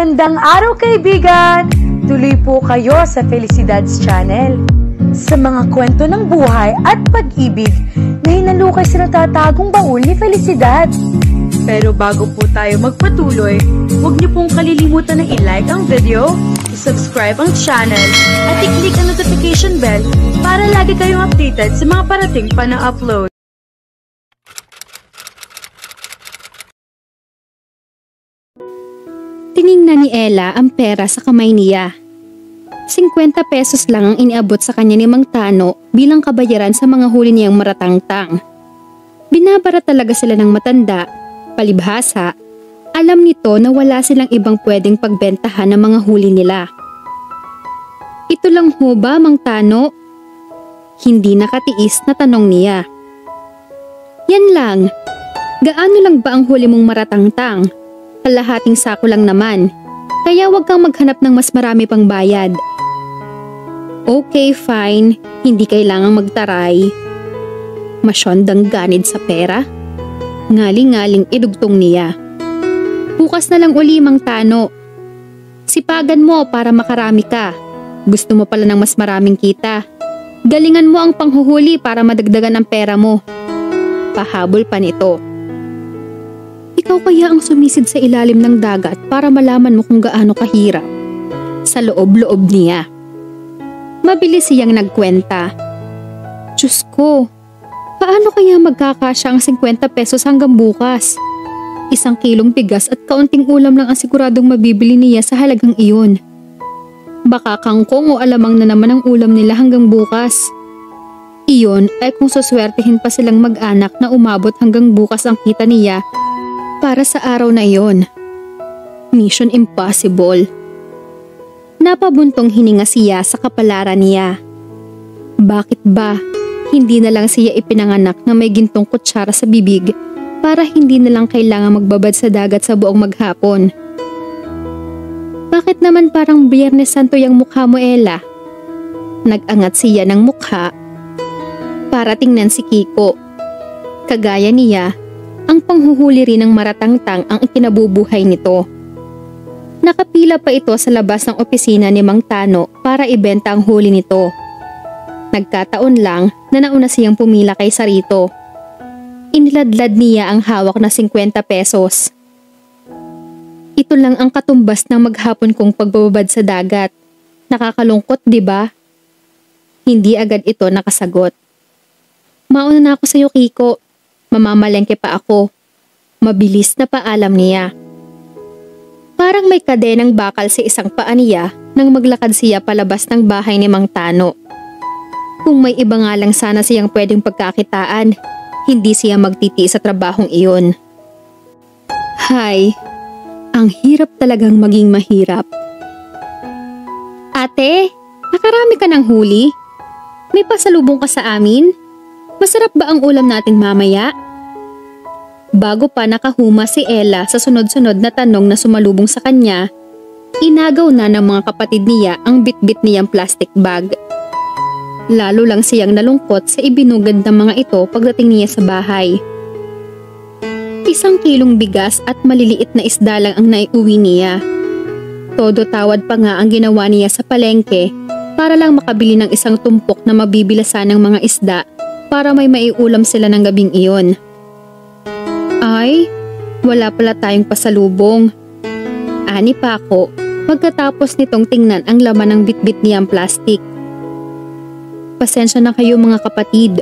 Magandang araw kaibigan! Tuloy po kayo sa Felicidad's Channel. Sa mga kwento ng buhay at pag-ibig na hinalukay sa natatagong baul ni Felicidad. Pero bago po tayo magpatuloy, huwag niyo pong kalilimutan na i-like ang video, i-subscribe ang channel, at i-click ang notification bell para lagi kayong updated sa mga parating pa na upload. Tiningnan ni Ella ang pera sa kamay niya. 50 pesos lang ang iniabot sa kanya ni Mang Tano bilang kabayaran sa mga huli niyang maratangtang. Binabara talaga sila ng matanda, palibhasa. Alam nito na wala silang ibang pwedeng pagbentahan ng mga huli nila. Ito lang ho ba, Mang Tano? Hindi nakatiis na tanong niya. Yan lang. Gaano lang ba ang huli mong maratangtang? Kalahating sako lang naman, kaya wag kang maghanap ng mas marami pang bayad. Okay, fine, hindi kailangang magtaray. Masyondang ganid sa pera? Ngaling-ngaling idugtong niya. Bukas na lang uli, Mang Tano. Sipagan mo para makarami ka. Gusto mo pala ng mas maraming kita. Galingan mo ang panghuhuli para madagdagan ang pera mo. Pahabol pa nito. Ikaw kaya ang sumisid sa ilalim ng dagat para malaman mo kung gaano kahirap. Sa loob-loob niya. Mabilis siyang nagkwenta. Diyos ko, paano kaya magkakasya ang 50 pesos hanggang bukas? 1 kilong bigas at kaunting ulam lang ang siguradong mabibili niya sa halagang iyon. Baka kangkong o alamang na naman ang ulam nila hanggang bukas. Iyon ay kung suswertehin pa silang mag-anak na umabot hanggang bukas ang kita niya para sa araw na iyon. Mission impossible. Napabuntong hininga siya sa kapalaran niya. Bakit ba hindi na lang siya ipinanganak na may gintong kutsara sa bibig para hindi na lang kailangan magbabad sa dagat sa buong maghapon? Bakit naman parang Biyernes Santo yung mukha mo, Ella? Nag-angat siya ng mukha para tingnan si Kiko. Kagaya niya, ang panghuhuli rin ng maratangtang ang ikinabubuhay nito. Nakapila pa ito sa labas ng opisina ni Mang Tano para ibenta ang huli nito. Nagkataon lang na nauna siyang pumila kay Sarito. Iniladlad niya ang hawak na 50 pesos. Ito lang ang katumbas ng maghapon kong pagbababad sa dagat. Nakakalungkot, di ba? Hindi agad ito nakasagot. Mauna na ako sa iyo, Kiko. Mamamalengke pa ako. Mabilis na paalam niya. Parang may kadenang bakal sa isang paa niya nang maglakad siya palabas ng bahay ni Mang Tano. Kung may iba nga lang sana siyang pwedeng pagkakitaan, hindi siya magtitiis sa trabahong iyon. Hay, ang hirap talagang maging mahirap. Ate, nakarami ka ng huli? May pasalubong ka sa amin? Masarap ba ang ulam natin mamaya? Bago pa nakahuma si Ella sa sunod-sunod na tanong na sumalubong sa kanya, inagaw na ng mga kapatid niya ang bitbit niyang plastic bag. Lalo lang siyang nalungkot sa ibinugad ng mga ito pagdating niya sa bahay. 1 kilong bigas at maliliit na isda lang ang naiuwi niya. Todo tawad pa nga ang ginawa niya sa palengke para lang makabili ng 1 tumpok na mabibilasan ng mga isda para may maiulam sila ng gabing iyon. Ay, wala pala tayong pasalubong. Ani pa ako pagkatapos nitong tingnan ang laman ng bitbit niyang plastik. Pasensya na kayo mga kapatid.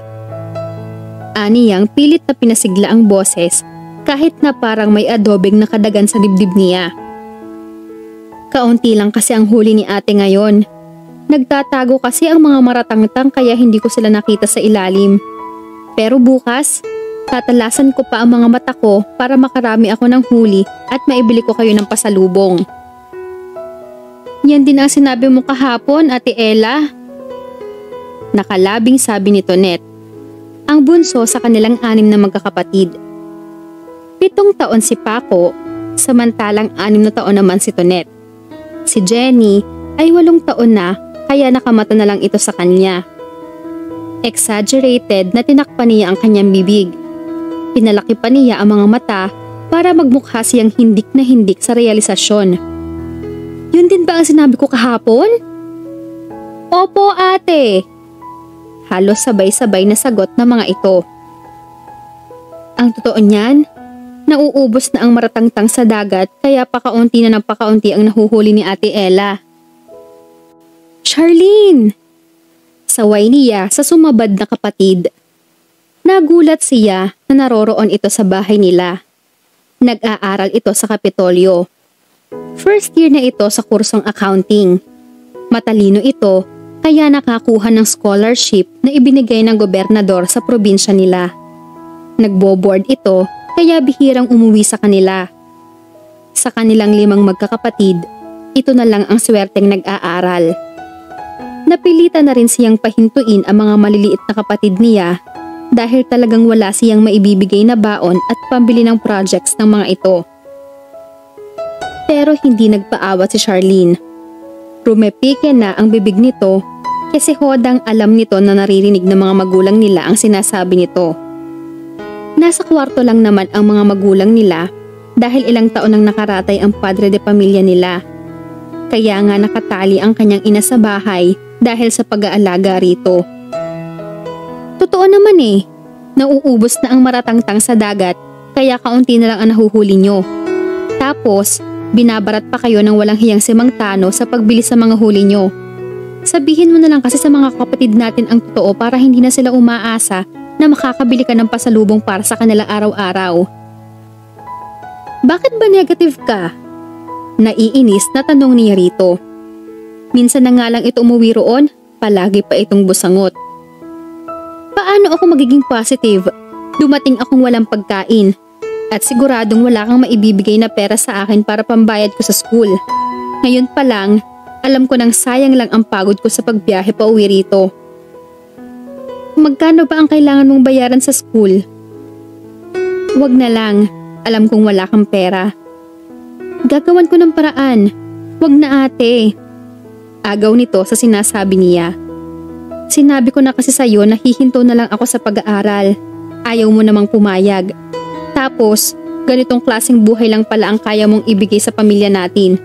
Ani yang pilit na pinasigla ang boses kahit na parang may adobeng nakadagan sa dibdib niya. Kaunti lang kasi ang huli ni ate ngayon. Nagtatago kasi ang mga maratangtang kaya hindi ko sila nakita sa ilalim. Pero bukas, tatalasan ko pa ang mga mata ko para makarami ako ng huli at maibili ko kayo ng pasalubong. Yan din ang sinabi mo kahapon, Ate Ella. Nakalabing sabi ni Tonet, ang bunso sa kanilang 6 na magkakapatid. 7 taon si Paco, samantalang 6 na taon naman si Tonet. Si Jenny ay 8 taon na kaya nakamata na lang ito sa kanya. Exaggerated na tinakpan niya ang kanyang bibig. Pinalaki pa niya ang mga mata para magmukha siyang hindik na hindik sa realisasyon. Yun din ba ang sinabi ko kahapon? Opo ate. Halos sabay-sabay na sagot ng mga ito. Ang totoo niyan, nauubos na ang maratangtang sa dagat kaya pakaunti na ng pakaunti ang nahuhuli ni Ate Ella. Charlene! Saway niya sa sumabad na kapatid. Nagulat siya na naroroon ito sa bahay nila. Nag-aaral ito sa Kapitolyo. First year na ito sa kursong accounting. Matalino ito kaya nakakuha ng scholarship na ibinigay ng gobernador sa probinsya nila. Nagbo-board ito kaya bihirang umuwi sa kanila. Sa kanilang 5 magkakapatid, ito na lang ang swerteng nag-aaral. Napilitan na rin siyang pahintuin ang mga maliliit na kapatid niya dahil talagang wala siyang maibibigay na baon at pambili ng projects ng mga ito. Pero hindi nagpaawat si Charlene. Rumepike na ang bibig nito kasi hodang alam nito na naririnig ng mga magulang nila ang sinasabi nito. Nasa kwarto lang naman ang mga magulang nila dahil ilang taon nang nakaratay ang padre de pamilya nila. Kaya nga nakatali ang kanyang ina sa bahay dahil sa pag-aalaga rito. Totoo naman nauubos na ang maratangtang sa dagat kaya kaunti na lang ang nahuhuli nyo. Tapos, binabarat pa kayo ng walang hiyang si Mang Tano sa pagbili sa mga huli nyo. Sabihin mo na lang kasi sa mga kapatid natin ang totoo para hindi na sila umaasa na makakabili ka ng pasalubong para sa kanila araw-araw. Bakit ba negative ka? Naiinis na tanong niya rito. Minsan na nga lang ito umuwi roon, palagi pa itong busangot. Paano ako magiging positive? Dumating akong walang pagkain at siguradong wala kang maibibigay na pera sa akin para pambayad ko sa school. Ngayon pa lang, alam ko nang sayang lang ang pagod ko sa pagbiyahe pa uwi rito. Magkano ba ang kailangan mong bayaran sa school? Wag na lang, alam kong wala kang pera. Gagawan ko ng paraan. Wag na ate. Agaw nito sa sinasabi niya. Sinabi ko na kasi sa'yo na hihinto na lang ako sa pag-aaral. Ayaw mo namang pumayag. Tapos, ganitong klaseng buhay lang pala ang kaya mong ibigay sa pamilya natin.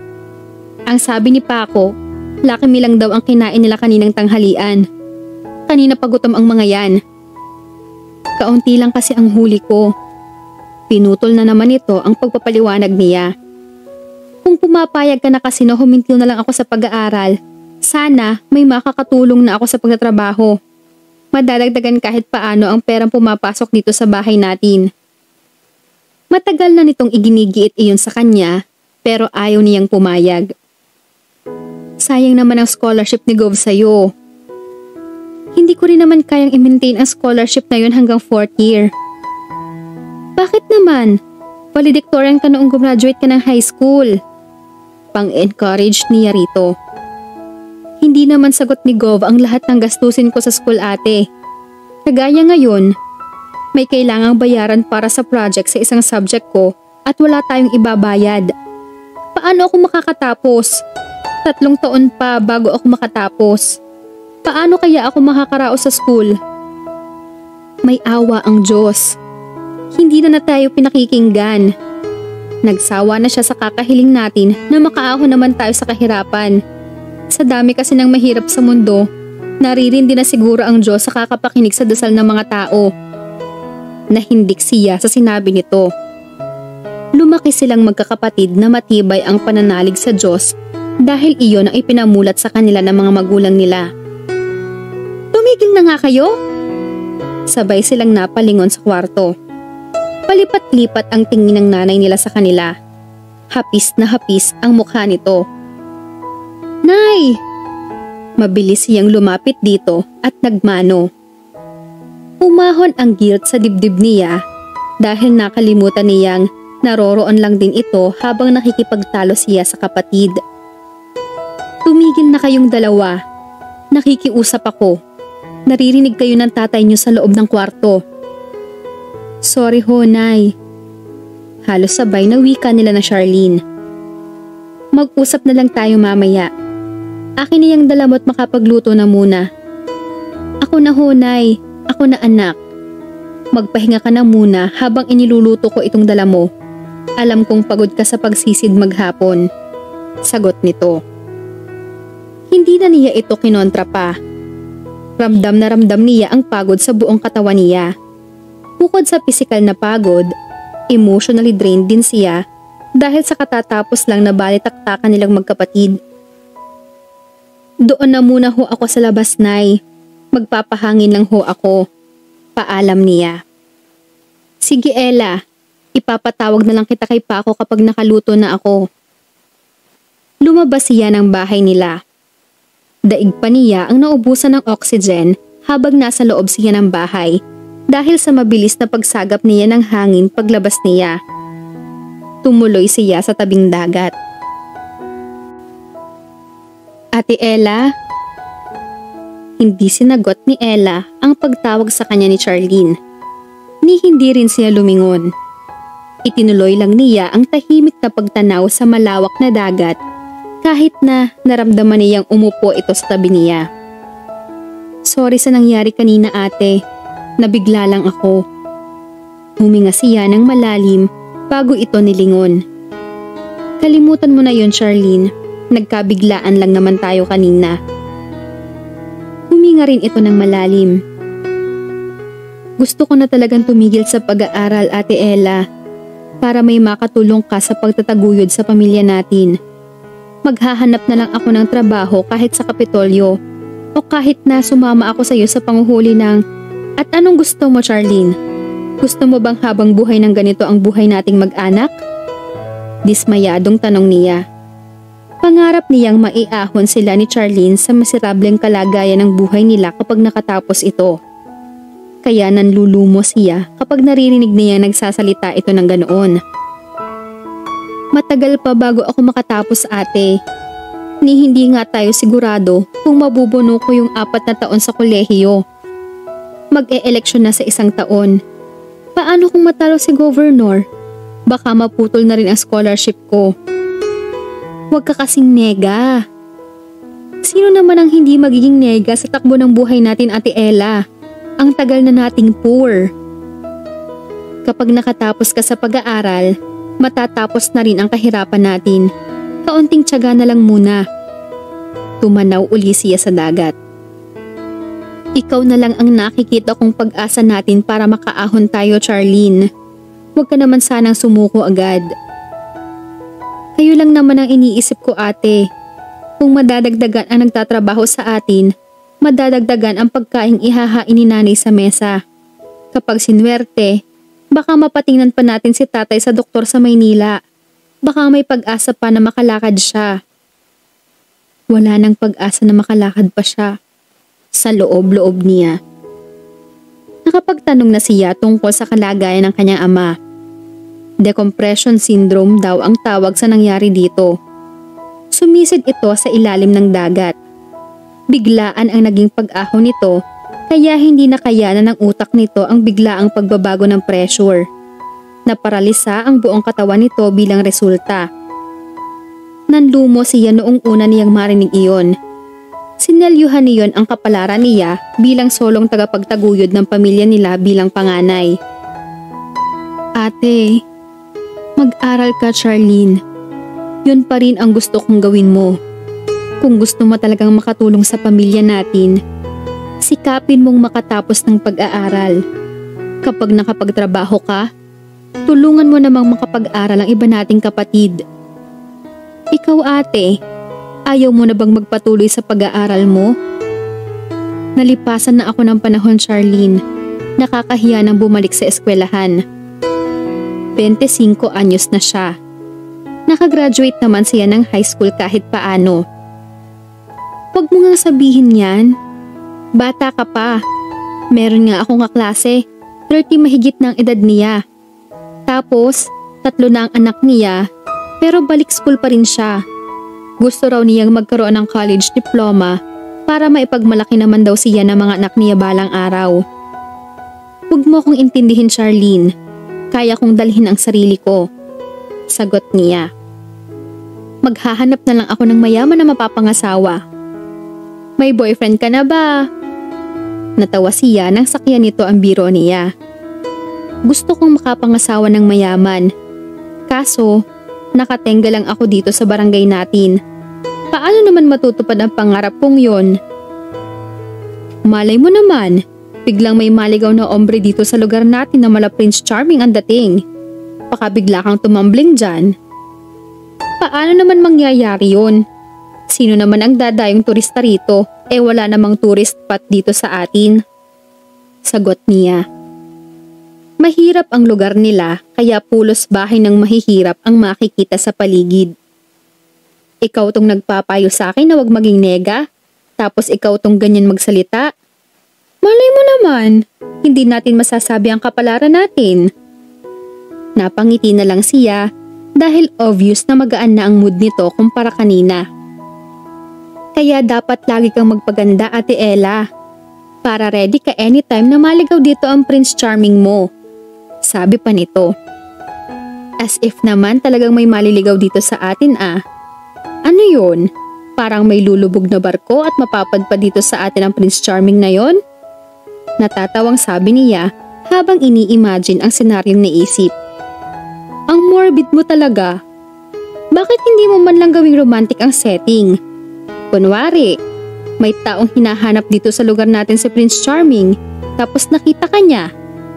Ang sabi ni Paco, Lucky Meal lang daw ang kinain nila kaninang tanghalian. Kanina pagutom ang mga yan. Kaunti lang kasi ang huli ko. Pinutol na naman ito ang pagpapaliwanag niya. Kung pumapayag ka na kasi na huminto na lang ako sa pag-aaral, sana may makakatulong na ako sa pagtatrabaho. Madadagdagan kahit paano ang perang pumapasok dito sa bahay natin. Matagal na nitong iginigiit iyon sa kanya pero ayaw niyang pumayag. Sayang naman ang scholarship ni Gov sa'yo. Hindi ko rin naman kayang i-maintain ang scholarship na yun hanggang 4th year. Bakit naman? Valedictorian ka noong gumraduate ka ng high school. Pang-encourage niya rito. Hindi naman sagot ni Gov ang lahat ng gastusin ko sa school ate. Kagaya ngayon, may kailangang bayaran para sa project sa isang subject ko at wala tayong ibabayad. Paano ako makakatapos? 3 taon pa bago ako makatapos. Paano kaya ako makakaraos sa school? May awa ang Diyos. Hindi na tayo pinakikinggan. Nagsawa na siya sa kakahiling natin na makaahon naman tayo sa kahirapan. Sa dami kasi ng mahirap sa mundo, naririndi na siguro ang Diyos sa kakapakinig sa dasal ng mga tao. Nahindik siya sa sinabi nito. Lumaki silang magkakapatid na matibay ang pananalig sa Diyos dahil iyon ang ipinamulat sa kanila ng mga magulang nila. Tumigil na nga kayo? Sabay silang napalingon sa kwarto. Palipat-lipat ang tingin ng nanay nila sa kanila. Hapis na hapis ang mukha nito. Nay! Mabilis siyang lumapit dito at nagmano. Umahon ang guilt sa dibdib niya dahil nakalimutan niyang naroroon lang din ito habang nakikipagtalo siya sa kapatid. Tumigil na kayong dalawa. Nakikiusap ako. Naririnig kayo ng tatay niyo sa loob ng kwarto. Sorry ho, Nay. Halos sabay na wika nila na Charlene. Mag-usap na lang tayo mamaya. Akin na yung dala mo at makapagluto na muna. Ako na ho, Nay. Ako na anak. Magpahinga ka na muna habang iniluluto ko itong dala mo. Alam kong pagod ka sa pagsisid maghapon. Sagot nito. Hindi na niya ito kinontra pa. Ramdam na ramdam niya ang pagod sa buong katawan niya. Bukod sa pisikal na pagod, emotionally drained din siya dahil sa katatapos lang na balitaktakan nilang magkapatid. Doon na muna ho ako sa labas, Nay. Magpapahangin lang ho ako. Paalam niya. Sige, Ella. Ipapatawag na lang kita kay Paco kapag nakaluto na ako. Lumabas siya ng bahay nila. Daig pa niya ang naubusan ng oxygen habang nasa loob siya ng bahay dahil sa mabilis na pagsagap niya ng hangin paglabas niya. Tumuloy siya sa tabing dagat. Ate Ella? Hindi sinagot ni Ella ang pagtawag sa kanya ni Charlene. Ni hindi rin siya lumingon. Itinuloy lang niya ang tahimik na pagtanaw sa malawak na dagat kahit na naramdaman niyang umupo ito sa tabi niya. Sorry sa nangyari kanina, ate. Nabigla lang ako. Huminga siya ng malalim bago ito nilingon. Kalimutan mo na yon, Charlene. Nagkabiglaan lang naman tayo kanina. Huminga rin ito ng malalim. Gusto ko na talagang tumigil sa pag-aaral, Ate Ella, para may makatulong ka sa pagtataguyod sa pamilya natin. Maghahanap na lang ako ng trabaho kahit sa Kapitolyo o kahit na sumama ako sa iyo sa panguhuli ng... At anong gusto mo, Charlene? Gusto mo bang habang buhay ng ganito ang buhay nating mag-anak? Dismayadong tanong niya. Pangarap niyang maiahon sila ni Charlene sa masirableng kalagayan ng buhay nila kapag nakatapos ito. Kaya nanlulumo siya kapag naririnig niya nagsasalita ito ng ganoon. Matagal pa bago ako makatapos, ate. Ni hindi nga tayo sigurado kung mabubuno ko yung 4 na taon sa kolehiyo. Mag-e-eleksyon na sa 1 taon. Paano kung matalo si Governor? Baka maputol na rin ang scholarship ko. Huwag ka kasing nega. Sino naman ang hindi magiging nega sa takbo ng buhay natin, Ate Ella? Ang tagal na nating poor. Kapag nakatapos ka sa pag-aaral, matatapos na rin ang kahirapan natin. Kaunting tiyaga na lang muna. Tumanaw uli siya sa dagat. Ikaw na lang ang nakikita kong pag-asa natin para makaahon tayo, Charlene. Huwag ka naman sanang sumuko agad. Kayo lang naman ang iniisip ko, ate. Kung madadagdagan ang nagtatrabaho sa atin, madadagdagan ang pagkaing ihahain ni nanay sa mesa. Kapag sinwerte, baka mapatingnan pa natin si tatay sa doktor sa Maynila. Baka may pag-asa pa na makalakad siya. Wala nang pag-asa na makalakad pa siya. Sa loob-loob niya. Nakapagtanong na siya tungkol sa kalagayan ng kanyang ama. Decompression syndrome daw ang tawag sa nangyari dito. Sumisid ito sa ilalim ng dagat. Biglaan ang naging pag-ahon nito kaya hindi nakayanan ng utak nito ang biglaang pagbabago ng pressure. Naparalisa ang buong katawan nito bilang resulta. Nanlumo siya noong una niyang marinig iyon. Sinelyuhan niyon ang kapalaran niya bilang solong tagapagtaguyod ng pamilya nila bilang panganay. Ate, mag-aral ka, Charlene. Yun pa rin ang gusto kong gawin mo. Kung gusto mo talagang makatulong sa pamilya natin, sikapin mong makatapos ng pag-aaral. Kapag nakapagtrabaho ka, tulungan mo namang makapag-aral ang iba nating kapatid. Ikaw, ate, ayaw mo na bang magpatuloy sa pag-aaral mo? Nalipasan na ako ng panahon, Charlene. Nakakahiya nang bumalik sa eskwelahan. 25 anyos na siya. Nakagraduate naman siya ng high school kahit paano. Huwag mo nga sabihin yan. Bata ka pa. Meron nga akong kaklase, 30 mahigit ng edad niya. Tapos, 3 na ang anak niya, pero balik school pa rin siya. Gusto raw niyang magkaroon ng college diploma para maipagmalaki naman daw siya ng mga anak niya balang araw. Huwag mo akong intindihin, Charlene. Kaya kong dalhin ang sarili ko. Sagot niya. Maghahanap na lang ako ng mayaman na mapapangasawa. May boyfriend ka na ba? Natawa siya nang sakyan nito ang biro niya. Gusto kong makapangasawa ng mayaman. Kaso, nakatenga lang ako dito sa barangay natin. Paano paano naman matutupad ang pangarap kong yon? Malay mo naman, biglang may maligaw na ombre dito sa lugar natin na mala Prince Charming ang dating. Baka bigla kang tumambling dyan. Paano naman mangyayari yun? Sino naman ang dadayong turista rito? Wala namang tourist spot dito sa atin. Sagot niya. Mahirap ang lugar nila kaya pulos bahay ng mahihirap ang makikita sa paligid. Ikaw tong nagpapayo sa akin na wag maging nega, tapos ikaw tong ganyan magsalita. Malay mo naman, hindi natin masasabi ang kapalaran natin. Napangiti na lang siya dahil obvious na magaan na ang mood nito kumpara kanina. Kaya dapat lagi kang magpaganda, Ate Ella, para ready ka anytime na maligaw dito ang Prince Charming mo. Sabi pa nito. As if naman talagang may maliligaw dito sa atin ah. Ano yun? Parang may lulubog na barko at mapapadpad dito sa atin ang Prince Charming na yon? Natatawang sabi niya habang ini-imagine ang senaryong naisip. Ang morbid mo talaga. Bakit hindi mo man lang gawing romantic ang setting? Kunwari, may taong hinahanap dito sa lugar natin si Prince Charming, tapos nakita ka niya,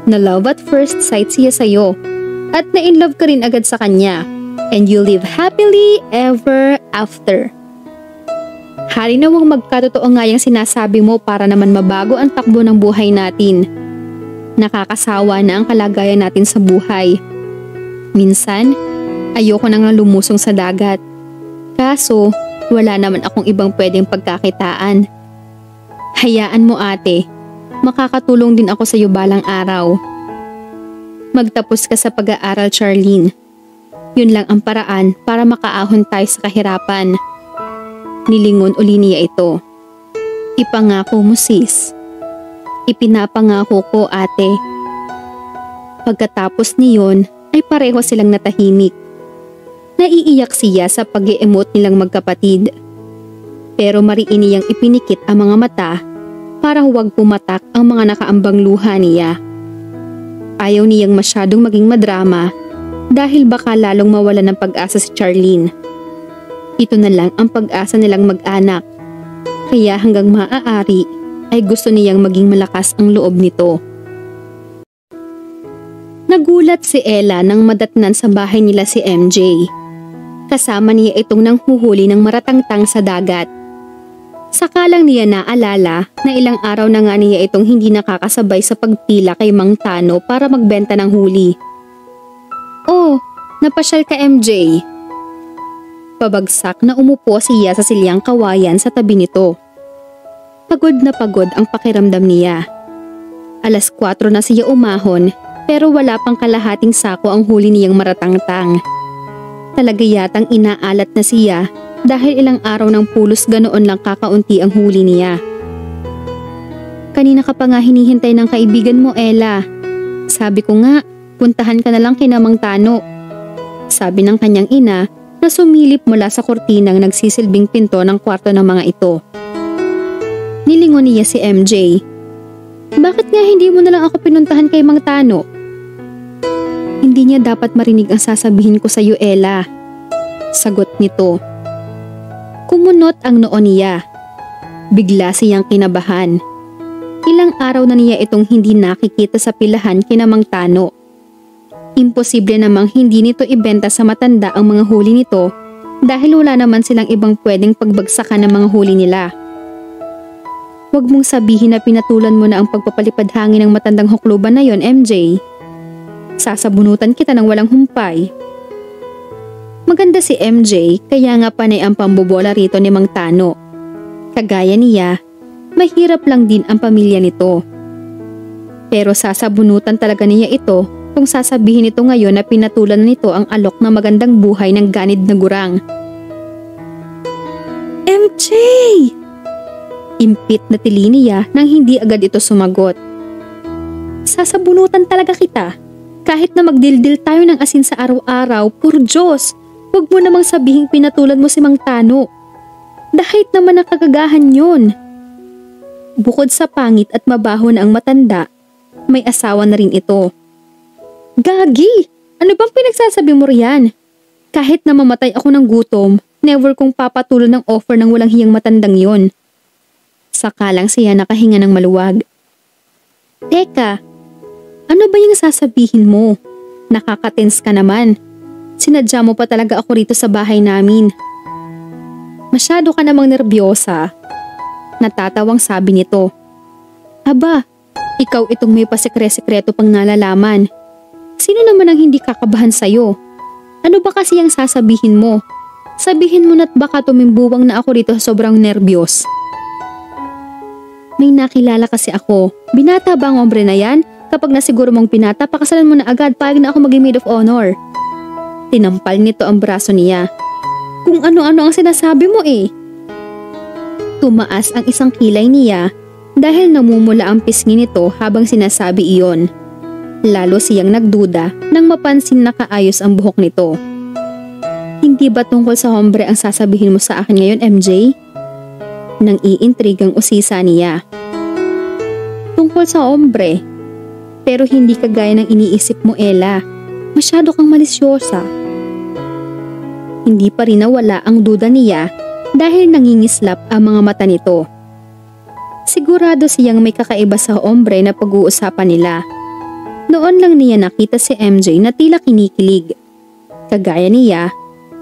na love at first sight siya sa'yo, at na-inlove ka rin agad sa kanya, and you live happily ever after. Hari nawang magkatotoo nga yung sinasabi mo para naman mabago ang takbo ng buhay natin. Nakakasawa na ang kalagayan natin sa buhay. Minsan, ayoko nang lumusong sa dagat. Kaso, wala naman akong ibang pwedeng pagkakitaan. Hayaan mo ate, makakatulong din ako sa iyo balang araw. Magtapos ka sa pag-aaral, Charlene. Yun lang ang paraan para makaahon tayo sa kahirapan. Nilingon uli niya ito. Ipangako mo sis. Ipinapangako ko ate. Pagkatapos niyon ay pareho silang natahimik. Naiiyak siya sa pag-e-emote nilang magkapatid. Pero mariin niyang ipinikit ang mga mata para huwag pumatak ang mga nakaambang luha niya. Ayaw niyang masyadong maging madrama dahil baka lalong mawala ng pag-asa si Charlene. Ito na lang ang pag-asa nilang mag-anak. Kaya hanggang maaari ay gusto niyang maging malakas ang loob nito. Nagulat si Ella nang madatnan sa bahay nila si MJ. Kasama niya itong nanghuhuli ng maratangtang sa dagat. Saka lang niya naalala na ilang araw na nga niya itong hindi nakakasabay sa pagpila kay Mang Tano para magbenta ng huli. Oh, napasyal ka MJ. Pabagsak na umupo siya sa silyang kawayan sa tabi nito. Pagod na pagod ang pakiramdam niya. 4:00 na siya umahon pero wala pang kalahating sako ang huli niyang maratangtang. Talaga yatang inaalat na siya dahil ilang araw ng pulos ganoon lang kakaunti ang huli niya. Kanina ka pa nga hinihintay ng kaibigan mo, Ella. Sabi ko nga, puntahan ka na lang kina Mang Tano. Sabi ng kanyang ina na sumilip mula sa kortinang nagsisilbing pinto ng kwarto ng mga ito. Nilingon niya si MJ. Bakit nga hindi mo na lang ako pinuntahan kay Mang Tano? Hindi niya dapat marinig ang sasabihin ko sa iyo, Ella. Sagot nito. Kumunot ang noo niya. Bigla siyang kinabahan. Ilang araw na niya itong hindi nakikita sa pilahan kina Mang Tano. Imposible namang hindi nito ibenta sa matanda ang mga huli nito dahil wala naman silang ibang pwedeng pagbagsakan ng mga huli nila. Huwag mong sabihin na pinatulan mo na ang pagpapalipad hangin ng matandang hukluban na yon, MJ. Sasabunutan kita ng walang humpay. Maganda si MJ kaya nga panay ang pambobola rito ni Mang Tano. Kagaya niya, mahirap lang din ang pamilya nito. Pero sasabunutan talaga niya ito kung sasabihin nito ngayon na pinatulan na nito ang alok na magandang buhay ng ganid na gurang. MJ! Impit na tili niya nang hindi agad ito sumagot. Sasabunutan talaga kita. Kahit na magdildil tayo ng asin sa araw-araw, pur Diyos, huwag mo namang sabihing pinatulan mo si Mang Tano. Dahil naman nakagagahan yun. Bukod sa pangit at mabaho na ang matanda, may asawa na rin ito. Gagi! Ano bang pinagsasabi mo riyan? Kahit na mamatay ako ng gutom, Never kong papatuloy ng offer ng walang hiyang matandang yon. Saka lang siya nakahinga ng maluwag. Teka, ano ba yung sasabihin mo? Nakaka-tense ka naman. Sinadya mo pa talaga ako rito sa bahay namin. Masyado ka namang nerbiyosa. Natatawang sabi nito. Aba, ikaw itong may pasekre-sekreto pang nalalaman. Sino naman ang hindi kakabahan sa'yo? Ano ba kasi ang sasabihin mo? Sabihin mo na't baka tumimbuwang na ako rito sa sobrang nerbiyos. May nakilala kasi ako. Binata ba ang ombre na yan? Kapag nasiguro mong pinata, pakasalan mo na agad, payag na ako maging maid of honor. Tinampal nito ang braso niya. Kung ano-ano ang sinasabi mo eh. Tumaas ang isang kilay niya dahil namumula ang pisngi nito habang sinasabi iyon. Lalo siyang nagduda nang mapansin na kaayos ang buhok nito. Hindi ba tungkol sa hombre ang sasabihin mo sa akin ngayon, MJ? Nang iintrigang usisa niya. Tungkol sa hombre. Pero hindi kagaya ng iniisip mo, Ella. Masyado kang malisyosa. Hindi pa rin nawala ang duda niya dahil nangingislap ang mga mata nito. Sigurado siyang may kakaiba sa hombre na pag-uusapan nila. Noon lang niya nakita si MJ na tila kinikilig. Kagaya niya,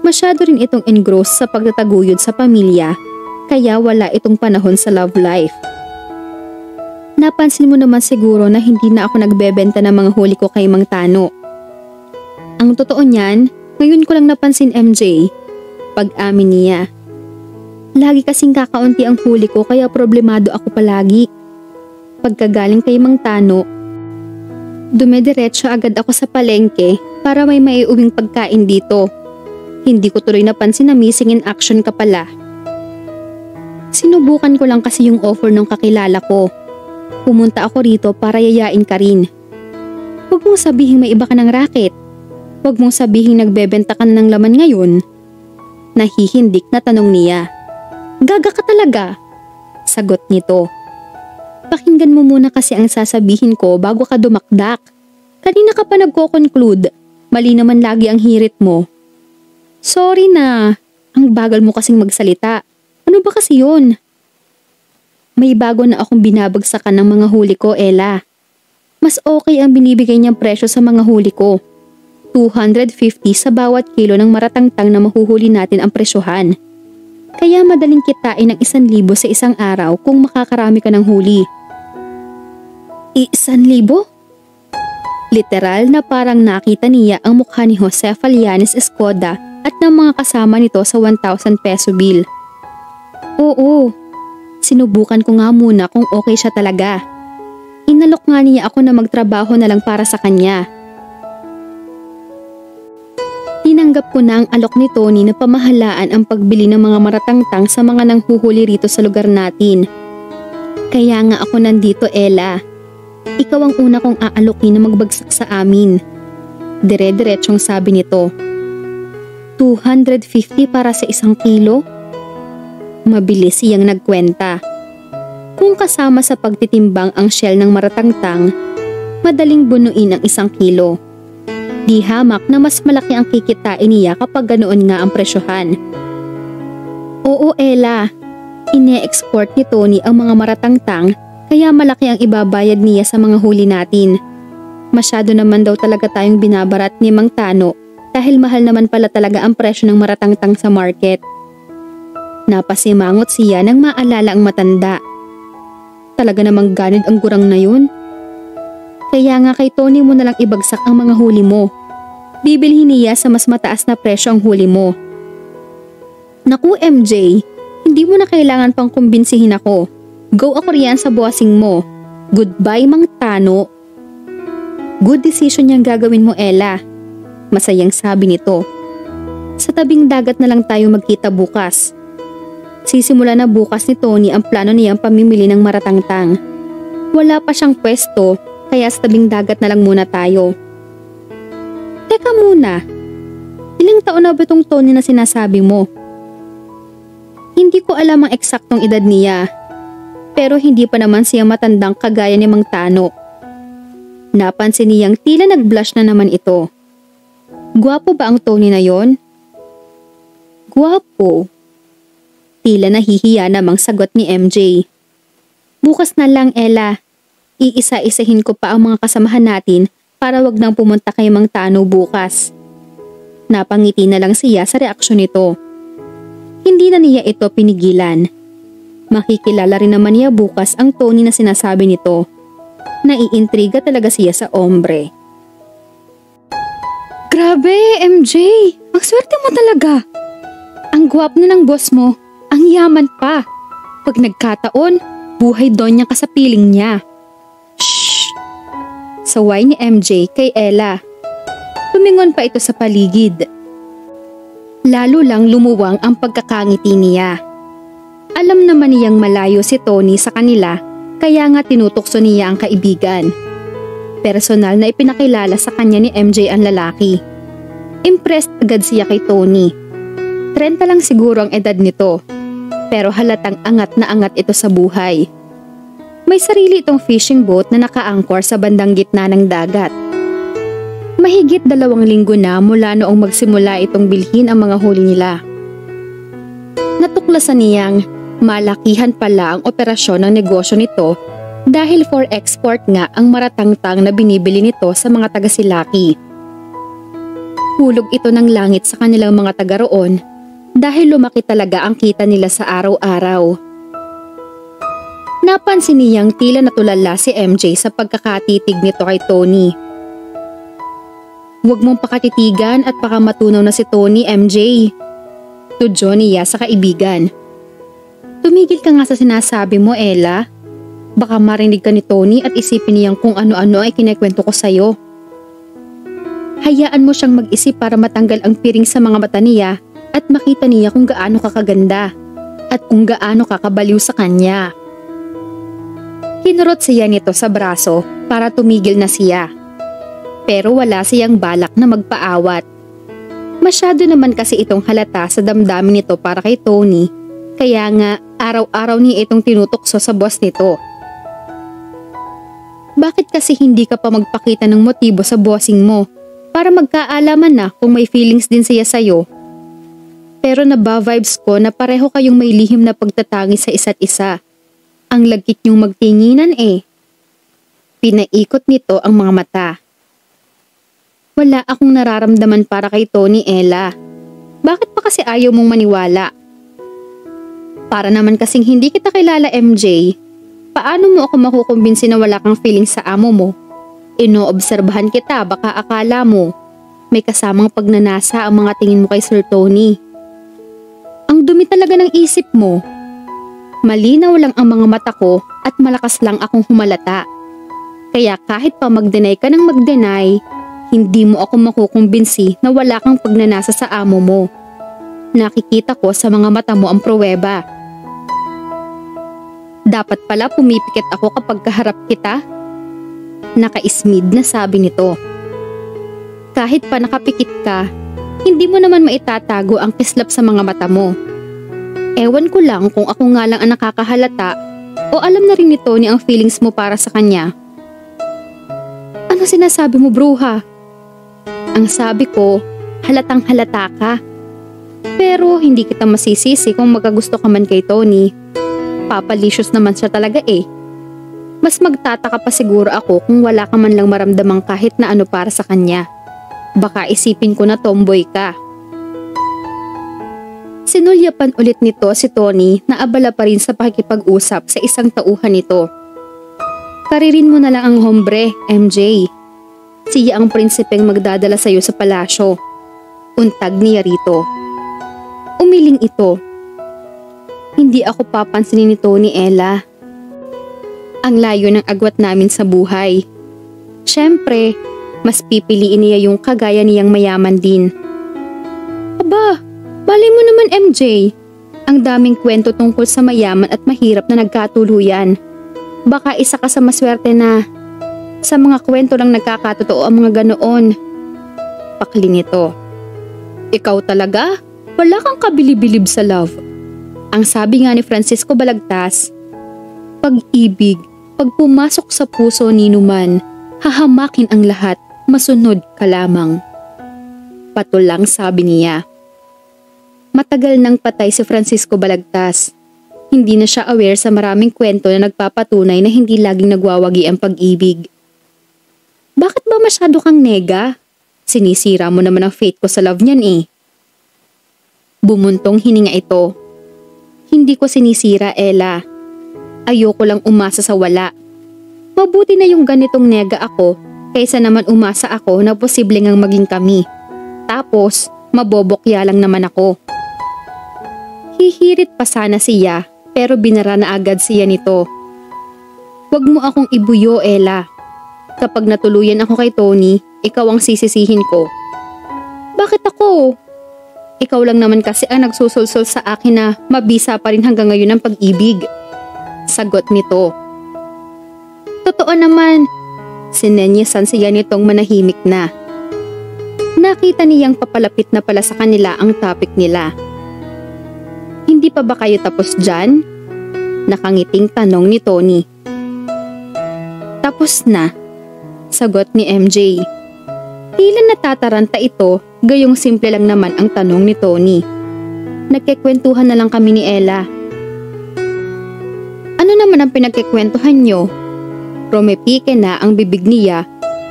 masyado rin itong engrossed sa pagtataguyod sa pamilya, kaya wala itong panahon sa love life. Napansin mo naman siguro na hindi na ako nagbebenta ng mga huli ko kay Mang Tano. Ang totoo niyan, ngayon ko lang napansin, MJ. Pag-amin niya. Lagi kasing kakaunti ang huli ko kaya problemado ako palagi. Pagkagaling kay Mang Tano, dumediretso agad ako sa palengke para may maiuwing pagkain dito. Hindi ko tuloy napansin na missing in action ka pala. Sinubukan ko lang kasi yung offer ng kakilala ko. Pumunta ako rito para yayain ka rin. Huwag mong sabihin may iba ka ng racket. Huwag mong sabihin nagbebenta ka na ng laman ngayon. Nahihindik na tanong niya. Gaga ka talaga? Sagot nito. Pakinggan mo muna kasi ang sasabihin ko bago ka dumakdak. Kanina ka pa nagko-conclude. Mali naman lagi ang hirit mo. Sorry na. Ang bagal mo kasing magsalita. Ano ba kasi yun? May bago na akong binabagsakan ng mga huli ko, Ella. Mas okay ang binibigay niyang presyo sa mga huli ko. 250 sa bawat kilo ng maratangtang na mahuhuli natin ang presyohan. Kaya madaling kitain ng 1,000 sa isang araw kung makakarami ka ng huli. 1,000? Literal na parang nakita niya ang mukha ni Jose Falianes Escoda at ng mga kasama nito sa 1,000 peso bill. Oo, sinubukan ko nga muna kung okay siya talaga. Inalok nga niya ako na magtrabaho na lang para sa kanya. Tinanggap ko na ang alok ni Tony na pamahalaan ang pagbili ng mga maratangtang sa mga nanghuhuli rito sa lugar natin. Kaya nga ako nandito, Ella. Ikaw ang una kong aalokin na magbagsak sa amin. Dire-diretsong sabi nito. 250 para sa 1 kilo? Mabilis siyang nagkwenta. Kung kasama sa pagtitimbang ang shell ng maratangtang, madaling bunuin ang 1 kilo. Di hamak na mas malaki ang kikitain niya kapag ganoon nga ang presyohan. Oo, Ella. Ine-export ni Tony ang mga maratangtang kaya malaki ang ibabayad niya sa mga huli natin. Masyado naman daw talaga tayong binabarat ni Mang Tano dahil mahal naman pala talaga ang presyo ng maratangtang sa market. Napasimangot siya nang maalala ang matanda. Talaga namang ganid ang gurang na yun. Kaya nga kay Tony mo nalang ibagsak ang mga huli mo. Bibilhin niya sa mas mataas na presyo ang huli mo. Naku MJ, hindi mo na kailangan pang kumbinsihin ako. Go ako riyan sa bossing mo. Goodbye Mang Tano. Good decision niyang gagawin mo, Ella. Masayang sabi nito. Sa tabing dagat na lang tayo magkita bukas. Sisimula na bukas ni Tony ang plano niyang pamimili ng maratangtang. Wala pa siyang pwesto, kaya sa tabing dagat na lang muna tayo. Teka muna, ilang taon na ba itong Tony na sinasabi mo? Hindi ko alam ang eksaktong edad niya, pero hindi pa naman siya matandang kagaya ni Mang Tano. Napansin niyang tila nag-blush na naman ito. Gwapo ba ang Tony na yon? Gwapo. Tila nahihiya namang sagot ni MJ. Bukas na lang, Ella. Iisa-isahin ko pa ang mga kasamahan natin para wag nang pumunta kay Mang Tano bukas. Napangiti na lang siya sa reaksyon nito. Hindi na niya ito pinigilan. Makikilala rin naman niya bukas ang Tony na sinasabi nito. Naiintriga talaga siya sa ombre. Grabe, MJ! Ang swerte mo talaga! Ang gwap na ng boss mo, ang yaman pa. Pag nagkataon, buhay donya ka sa piling niya. Shhh! Saway ni MJ kay Ella. Tumingon pa ito sa paligid. Lalo lang lumuwang ang pagkakangiti niya. Alam naman niyang malayo si Tony sa kanila, kaya nga tinutukso niya ang kaibigan. Personal na ipinakilala sa kanya ni MJ ang lalaki. Impressed agad siya kay Tony. 30 lang siguro ang edad nito, pero halatang angat na angat ito sa buhay. May sarili itong fishing boat na naka-angkor sa bandang gitna ng dagat. Mahigit 2 linggo na mula noong magsimula itong bilhin ang mga huli nila. Natuklasan niyang malakihan pala ang operasyon ng negosyo nito dahil for export nga ang maratangtang na binibili nito sa mga taga-Silaki. Hulog ito ng langit sa kanilang mga taga roon dahil lumaki talaga ang kita nila sa araw-araw. Napansin niyang tila natulala si MJ sa pagkakatitig nito kay Tony. Huwag mong pakatitigan at baka matunaw na si Tony, MJ. Tudyo niya sa kaibigan. Tumigil ka nga sa sinasabi mo, Ella. Baka marinig ka ni Tony at isipin niyang kung ano-ano ay kinikwento ko sa'yo. Hayaan mo siyang mag-isip para matanggal ang piring sa mga mata niya at makita niya kung gaano kakaganda at kung gaano kakabaliw sa kanya. Kinurot siya nito sa braso para tumigil na siya. Pero wala siyang balak na magpaawat. Masyado naman kasi itong halata sa damdamin nito para kay Tony, kaya nga araw-araw niya itong tinutokso sa boss nito. Bakit kasi hindi ka pa magpakita ng motibo sa bossing mo para magkaalaman na kung may feelings din siya sa'yo? Pero naba-vibes ko na pareho kayong may lihim na pagtatangi sa isa't isa. Ang lagkit niyong magtinginan eh. Pinaikot nito ang mga mata. Wala akong nararamdaman para kay Tony, Ella. Bakit pa kasi ayaw mong maniwala? Para naman kasing hindi kita kilala, MJ. Paano mo ako makukumbinsi na wala kang feeling sa amo mo? Inoobserbahan kita, baka akala mo may kasamang pagnanasa ang mga tingin mo kay Sir Tony. Ang dumi talaga ng isip mo. Malinaw lang ang mga mata ko at malakas lang akong humalata. Kaya kahit pa mag-deny ka ng mag-deny, hindi mo ako makukumbinsi na wala kang pagnanasa sa amo mo. Nakikita ko sa mga mata mo ang pruweba. Dapat pala pumipikit ako kapag kaharap kita? Nakaismid na sabi nito. Kahit pa nakapikit ka, hindi mo naman maitatago ang kislap sa mga mata mo. Ewan ko lang kung ako nga lang ang nakakahalata o alam na rin ni Tony ang feelings mo para sa kanya. Ano sinasabi mo, bruha? Ang sabi ko, halatang halata ka. Pero hindi kita masisisi kung magkagusto ka man kay Tony. Papalicious naman siya talaga eh. Mas magtataka pa siguro ako kung wala ka man lang maramdamang kahit na ano para sa kanya. Baka isipin ko na tomboy ka. Sinulyapan ulit nito si Tony na abala pa rin sa pakikipag-usap sa isang tauhan nito. Karirin mo na lang ang hombre, MJ. Siya ang prinsipeng magdadala sa iyo sa palasyo. Untag niya rito. Umiling ito. Hindi ako papansinin ni Tony, Ella. Ang layo ng agwat namin sa buhay. Siyempre, mas pipiliin niya yung kagaya niyang mayaman din. Aba, balay mo naman, MJ. Ang daming kwento tungkol sa mayaman at mahirap na nagkatuluyan. Baka isa ka sa maswerte na sa mga kwento lang nagkakatotoo ang mga ganoon. Pakli nito. Ikaw talaga? Wala kang kabilib-bilib sa love. Ang sabi nga ni Francisco Balagtas, pag-ibig, pag pumasok sa puso ni numan, hahamakin ang lahat, masunod ka lamang. Patulang sabi niya. Matagal nang patay si Francisco Balagtas. Hindi na siya aware sa maraming kwento na nagpapatunay na hindi laging nagwawagi ang pag-ibig. Bakit ba masyado kang nega? Sinisira mo naman ang faith ko sa love niyan eh. Bumuntong hininga ito. Hindi ko sinisira, Ella. Ayoko lang umasa sa wala. Mabuti na yung ganitong nega ako kaysa naman umasa ako na posible ngang maging kami. Tapos, mabobokya lang naman ako. Hihirit pa sana siya pero binara na agad siya nito. Huwag mo akong ibuyo, Ella. Kapag natuluyan ako kay Tony, ikaw ang sisisihin ko. Bakit ako? Ikaw lang naman kasi ang nagsusulsol sa akin na mabisa pa rin hanggang ngayon ang pag-ibig. Sagot nito. Totoo naman. Sinenyasan siya nitong manahimik na. Nakita niyang papalapit na pala sa kanila ang topic nila. Hindi pa ba kayo tapos dyan? Nakangiting tanong ni Tony. Tapos na. Sagot ni MJ. Tila natataranta ito, gayong simple lang naman ang tanong ni Tony. Nagkikwentuhan na lang kami ni Ella. Ano naman ang pinagkikwentuhan nyo? Rumipike na ang bibig niya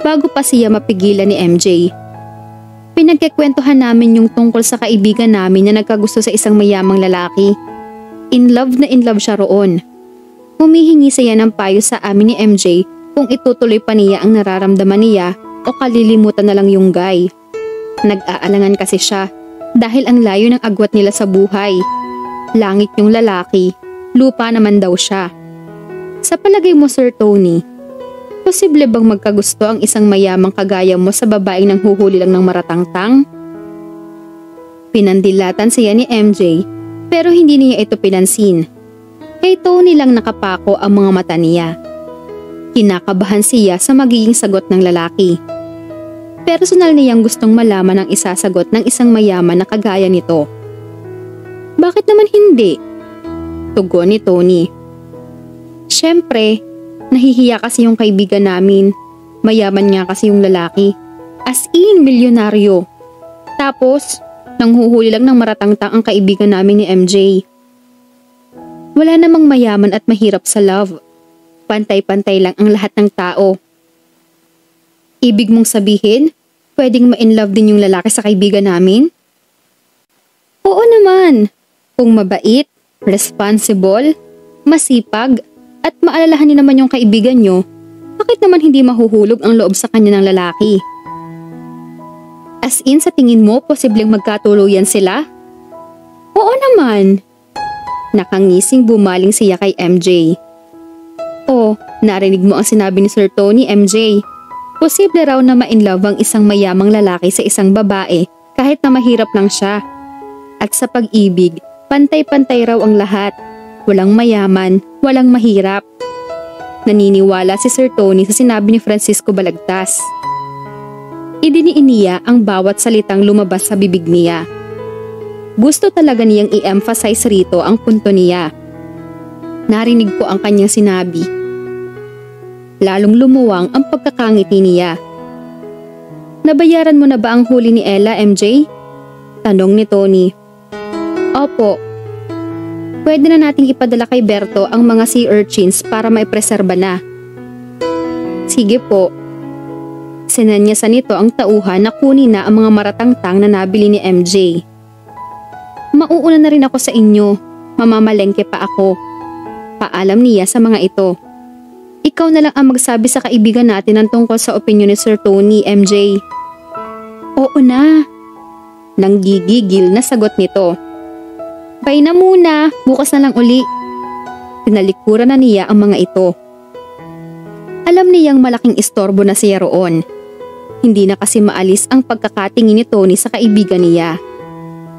bago pa siya mapigilan ni MJ. Pinagkikwentuhan namin yung tungkol sa kaibigan namin na nagkagusto sa isang mayamang lalaki. In love siya roon. Humihingi siya ng payo sa amin ni MJ kung itutuloy pa niya ang nararamdaman niya o kalilimutan na lang yung guy. Nag-aalangan kasi siya dahil ang layo ng agwat nila sa buhay. Langit yung lalaki, lupa naman daw siya. Sa palagay mo, Sir Tony, posible bang magkagusto ang isang mayamang kagaya mo sa babaeng nang huhuli lang ng maratangtang? Pinandilatan siya ni MJ pero hindi niya ito pinansin. Kay Tony lang nakapako ang mga mata niya. Kinakabahan siya sa magiging sagot ng lalaki. Personal niyang gustong malaman ang isasagot ng isang mayaman na kagaya nito. Bakit naman hindi? Tugon ni Tony. Siyempre, nahihiya kasi yung kaibigan namin. Mayaman nga kasi yung lalaki. As in, milyonaryo. Tapos, nanghuhuli lang ng maratangtang ang kaibigan namin ni MJ. Wala namang mayaman at mahirap sa love. Pantay-pantay lang ang lahat ng tao. Ibig mong sabihin, pwedeng ma-inlove din yung lalaki sa kaibigan namin? Oo naman. Kung mabait, responsible, masipag, at maalalahanin naman yung kaibigan nyo, bakit naman hindi mahuhulog ang loob sa kanya ng lalaki? As in, sa tingin mo, posibleng magkatuluyan sila? Oo naman. Nakangising bumaling siya kay MJ. Oh, narinig mo ang sinabi ni Sir Tony, MJ. Posible raw na ma-inlove ang isang mayamang lalaki sa isang babae kahit na mahirap lang siya. At sa pag-ibig, pantay-pantay raw ang lahat. Walang mayaman, walang mahirap. Naniniwala si Sir Tony sa sinabi ni Francisco Balagtas. Idiniin niya ang bawat salitang lumabas sa bibig niya. Gusto talaga niyang i-emphasize rito ang punto niya. Narinig ko ang kanyang sinabi. Lalong lumuwang ang pagkakangiti niya. Nabayaran mo na ba ang huli ni Ella, MJ? Tanong ni Tony. Opo. Pwede na nating ipadala kay Berto ang mga sea urchins para maipreserba na. Sige po. Sinanyasan nito ang tauhan na kunin na ang mga maratangtang na nabili ni MJ. Mauuna na rin ako sa inyo. Mamamalengke pa ako. Paalam niya sa mga ito. Ikaw na lang ang magsabi sa kaibigan natin ang tungkol sa opinyon ni Sir Tony, MJ. Oo na. Nanggigigil na sagot nito. Bye na muna, bukas na lang uli. Tinalikuran na niya ang mga ito. Alam niyang malaking istorbo na siya roon. Hindi na kasi maalis ang pagkakatingin ni Tony sa kaibigan niya.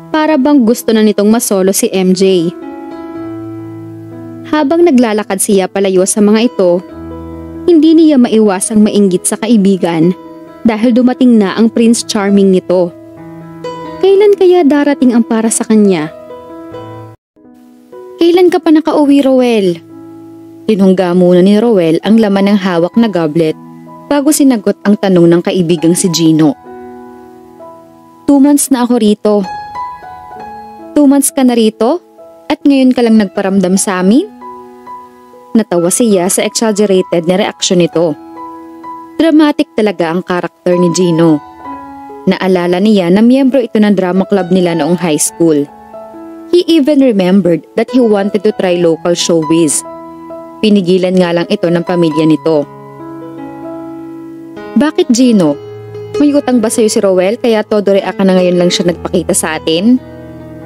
Para bang gusto na nitong masolo si MJ. Habang naglalakad siya palayo sa mga ito, hindi niya maiwasang mainggit sa kaibigan dahil dumating na ang Prince Charming nito. Kailan kaya darating ang para sa kanya? Kailan ka pa nakauwi, Rowel? Tinungga muna ni Rowel ang laman ng hawak na goblet bago sinagot ang tanong ng kaibigang si Gino. 2 months na ako rito. 2 2 months ka na rito? At ngayon ka lang nagparamdam sa amin? Natawa siya sa exaggerated na reaksyon nito. Dramatic talaga ang karakter ni Gino. Naalala niya na miyembro ito ng drama club nila noong high school. He even remembered that he wanted to try local showbiz. Pinigilan nga lang ito ng pamilya nito. Bakit Gino? May utang ba sa'yo si Rowel kaya todo react ka na ngayon lang siya nagpakita sa atin?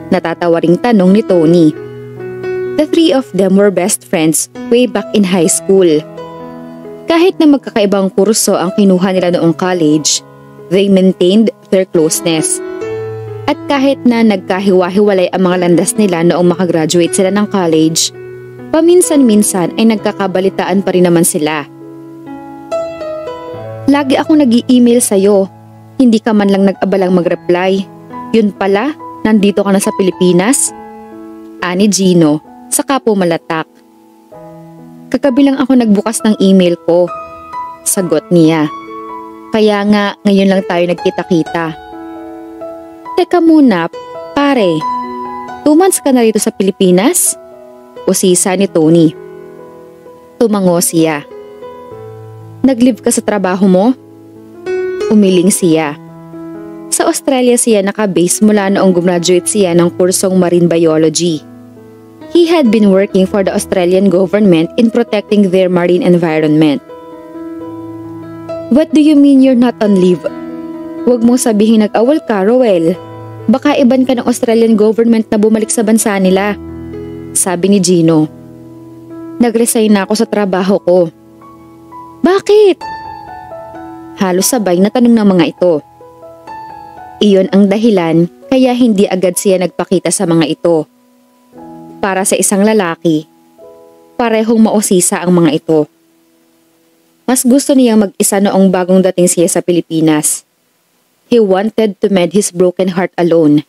Natatawa ring tanong ni Tony. The three of them were best friends way back in high school. Kahit na magkakaibang kurso ang kinuha nila noong college, they maintained their closeness. At kahit na nagkahiwa-hiwalay ang mga landas nila noong makagraduate sila ng college, paminsan-minsan ay nagkakabalitaan pa rin naman sila. Lagi ako nag-i-email sa'yo, hindi ka man lang nag-abalang mag-reply. Yun pala, nandito ka na sa Pilipinas? Ani Gino, saka pumalatak. Kagabi lang ako nagbukas ng email ko. Sagot niya. Kaya nga ngayon lang tayo nagkita-kita. Teka muna, pare. 2 months ka na rito sa Pilipinas? Usisa ni Tony. Tumango siya. Nag-leave ka sa trabaho mo? Umiling siya. Sa Australia siya naka-base mula noong gumraduate siya ng kursong Marine Biology. He had been working for the Australian government in protecting their marine environment. What do you mean you're not on leave? Huwag mong sabihin nag-awal ka, Rowel. Baka iban ka ng Australian government na bumalik sa bansa nila. Sabi ni Gino. Nag-resign na ako sa trabaho ko. Bakit? Halos sabay na tanong ng mga ito. Iyon ang dahilan kaya hindi agad siya nagpakita sa mga ito. Para sa isang lalaki, parehong mausisa ang mga ito. Mas gusto niyang mag-isa noong bagong dating siya sa Pilipinas. He wanted to mend his broken heart alone.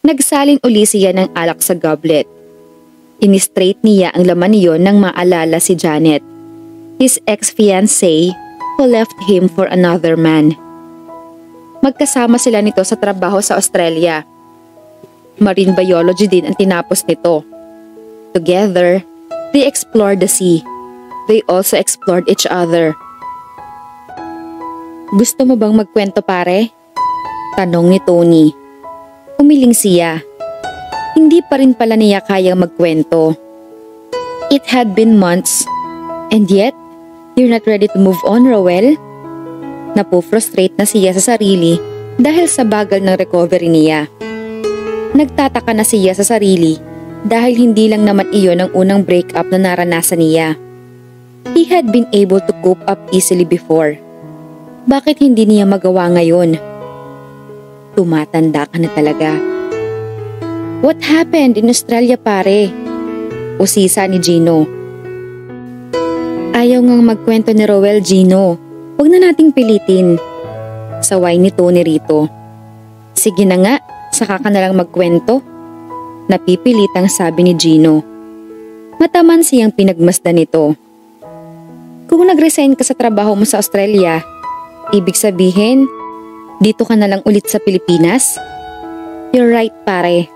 Nagsalin uli siya ng alak sa goblet. Ini-straight niya ang laman niyon nang maalala si Janet, his ex-fiancée who left him for another man. Magkasama sila nito sa trabaho sa Australia. Marine biology din ang tinapos nito. Together, they explored the sea. They also explored each other. Gusto mo bang magkwento pare? Tanong ni Tony. Umiling siya. Hindi pa rin pala niya kayang magkwento. It had been months. And yet, you're not ready to move on, Rowel? Napo-frustrate na siya sa sarili dahil sa bagal ng recovery niya. Nagtataka na siya sa sarili dahil hindi lang naman iyon ang unang breakup na naranasan niya. He had been able to cope up easily before. Bakit hindi niya magawa ngayon? Tumatanda ka na talaga. What happened in Australia pare? Usisa ni Gino. Ayaw ngang magkwento ni Rowel, Gino. Huwag na nating pilitin. Saway ni Tony rito. Sige na nga, saka ka na lang magkwento. Napipilitang sabi ni Gino. Mataman siyang pinagmasdan nito. Kung nag-resign ka sa trabaho mo sa Australia, ibig sabihin, dito ka na lang ulit sa Pilipinas? You're right pare.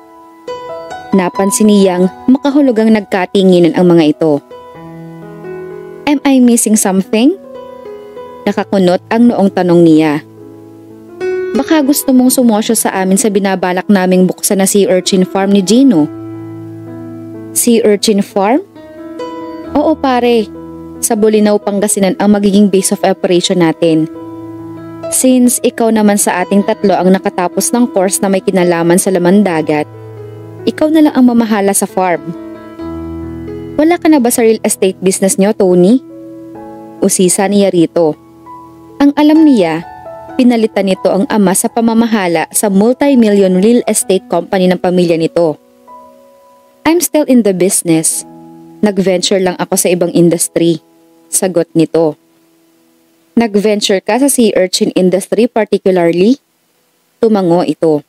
Napansin niyang makahulugang nagkatinginan ang mga ito. Am I missing something? Nakakunot ang noong tanong niya. Baka gusto mong sumosyo sa amin sa binabalak naming buksan na sea urchin farm ni Gino. Sea urchin farm? Oo pare, sa Bolinao, Pangasinan ang magiging base of operation natin. Since ikaw naman sa ating tatlo ang nakatapos ng course na may kinalaman sa laman dagat, ikaw na lang ang mamahala sa farm. Wala ka na ba sa real estate business niyo, Tony? Usisa niya rito. Ang alam niya, pinalitan nito ang ama sa pamamahala sa multi-million real estate company ng pamilya nito. I'm still in the business. Nag-venture lang ako sa ibang industry. Sagot nito. Nag-venture ka sa sea urchin industry particularly? Tumango ito.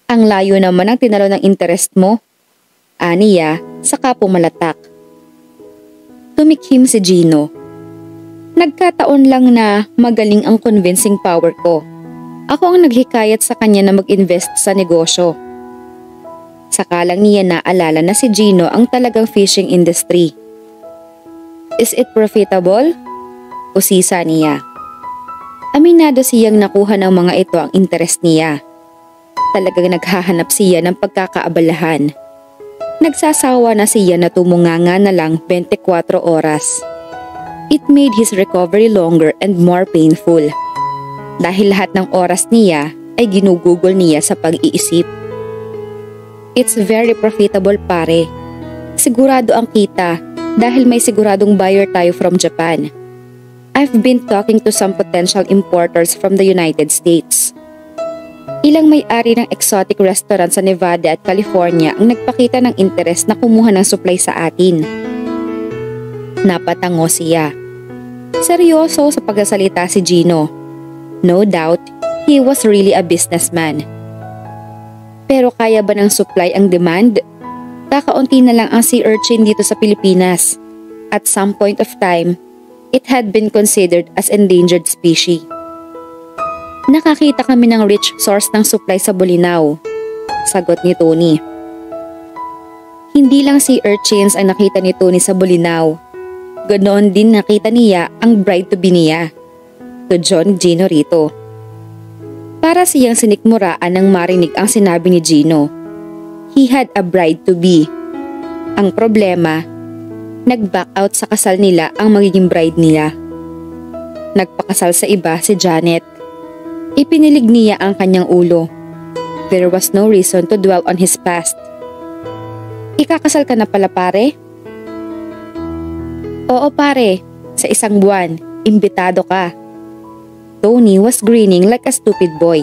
Ang layo naman ang tinalo ng interest mo. Aniya, saka pumalatak. Tumikhim si Gino. Nagkataon lang na magaling ang convincing power ko. Ako ang naghikayat sa kanya na mag-invest sa negosyo. sakalang niya naalala na si Gino ang talagang fishing industry. Is it profitable? Usisa niya. Aminado siyang nakuha ng mga ito ang interest niya. Talagang naghahanap siya ng pagkakaabalahan. Nagsasawa na siya na tumunganga na lang 24 oras. It made his recovery longer and more painful. Dahil lahat ng oras niya ay ginugugol niya sa pag-iisip. It's very profitable pare. Sigurado ang kita dahil may siguradong buyer tayo from Japan. I've been talking to some potential importers from the United States. Ilang may-ari ng exotic restaurant sa Nevada at California ang nagpakita ng interes na kumuha ng supply sa atin. Napatango siya. Seryoso sa pagsasalita si Gino. No doubt, he was really a businessman. Pero kaya ba ng supply ang demand? Kakaunti na lang ang sea urchin dito sa Pilipinas. At some point of time, it had been considered as endangered species. Nakakita kami ng rich source ng supply sa Bolinao, sagot ni Tony. Hindi lang sea urchins ang nakita ni Tony sa Bolinao. Ganoon din nakita niya ang bride-to-be niya, to John Gino Rito. Para siyang sinikmuraan nang marinig ang sinabi ni Gino. He had a bride-to-be. Ang problema, nag-back out sa kasal nila ang magiging bride niya. Nagpakasal sa iba si Janet. Ipinilig niya ang kanyang ulo. There was no reason to dwell on his past. Ikakasal ka na pala pare? Oo pare, sa isang buwan, imbitado ka. Tony was grinning like a stupid boy.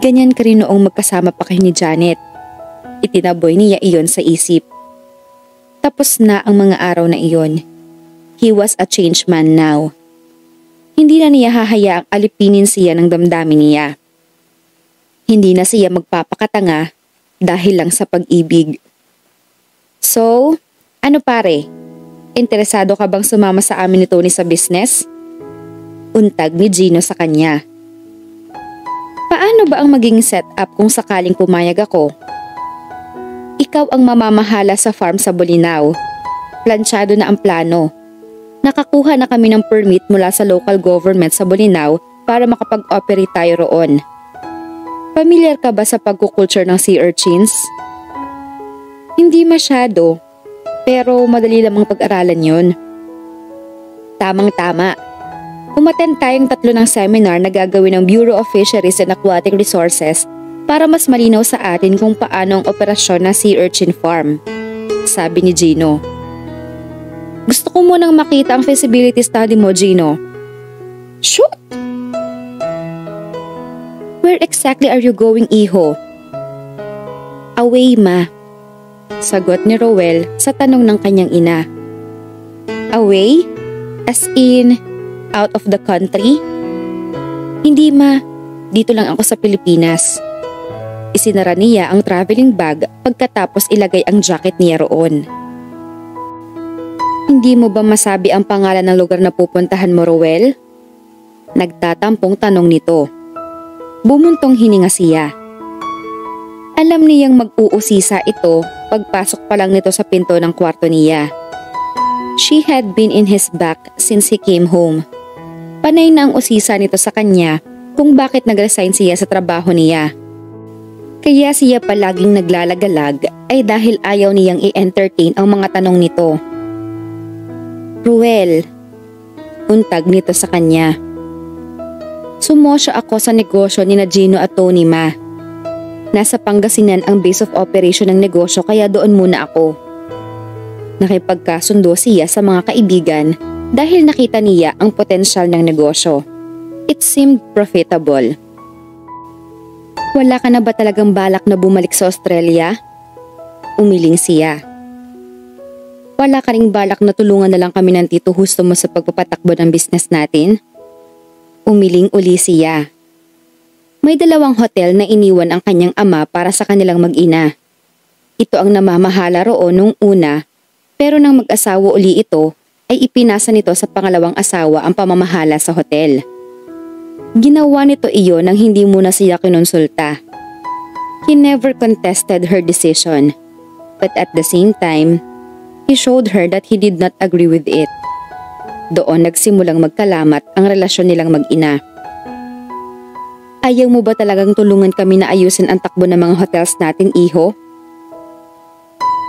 Ganyan ka rin noong magkasama pa kayo ni Janet. Itinaboy niya iyon sa isip. Tapos na ang mga araw na iyon. He was a changed man now. Hindi na niya hahayaang alipinin siya ng damdamin niya. Hindi na siya magpapakatanga dahil lang sa pag-ibig. So, ano pare? Interesado ka bang sumama sa amin ni Tony sa business? Untag ni Gino sa kanya. Paano ba ang maging setup kung sakaling pumayag ako? Ikaw ang mamamahala sa farm sa Bolinao. Planchado na ang plano. Nakakuha na kami ng permit mula sa local government sa Bolinao para makapag-operate tayo roon. Pamilyar ka ba sa pagkukulture ng sea urchins? Hindi masyado, pero madali lamang pag-aralan yun. Tamang-tama. Umattend tayong 3 ng seminar na gagawin ng Bureau of Fisheries and Aquatic Resources para mas malinaw sa atin kung paano ang operasyon ng sea urchin farm, sabi ni Gino. Gusto ko munang makita ang feasibility study mo, Gino. Shoot! Where exactly are you going, Iho? Away, ma. Sagot ni Rowell sa tanong ng kanyang ina. Away? As in, out of the country? Hindi, ma. Dito lang ako sa Pilipinas. Isinara niya ang traveling bag pagkatapos ilagay ang jacket niya roon. Hindi mo ba masabi ang pangalan ng lugar na pupuntahan mo, Rowell? Nagtatampong tanong nito. Bumuntong hininga siya. Alam niyang mag-uusisa ito pagpasok pa lang nito sa pinto ng kwarto niya. She had been in his back since he came home. Panay na ang usisa nito sa kanya kung bakit nag-resign siya sa trabaho niya. Kaya siya palaging naglalagalag ay dahil ayaw niyang i-entertain ang mga tanong nito. Ruel, untag nito sa kanya. Sumosyo ako sa negosyo ni Gino at Tony, ma. Nasa Pangasinan ang base of operation ng negosyo kaya doon muna ako. Nakipagkasundo siya sa mga kaibigan dahil nakita niya ang potensyal ng negosyo. It seemed profitable. Wala ka na ba talagang balak na bumalik sa Australia? Umiling siya. Wala ka ring balak na tulungan na lang kami ng Tito Husto mo sa pagpapatakbo ng business natin? Umiling uli siya. May 2 hotel na iniwan ang kanyang ama para sa kanilang mag-ina. Ito ang namamahala roon nung una, pero nang mag-asawa uli ito, ay ipinasa nito sa pangalawang asawa ang pamamahala sa hotel. Ginawa nito iyon nang hindi muna siya kinonsulta. He never contested her decision, but at the same time, he showed her that he did not agree with it. Doon nagsimulang magkalamat ang relasyon nilang mag-ina. Ayaw mo ba talagang tulungan kami na ayusin ang takbo ng mga hotels natin, iho?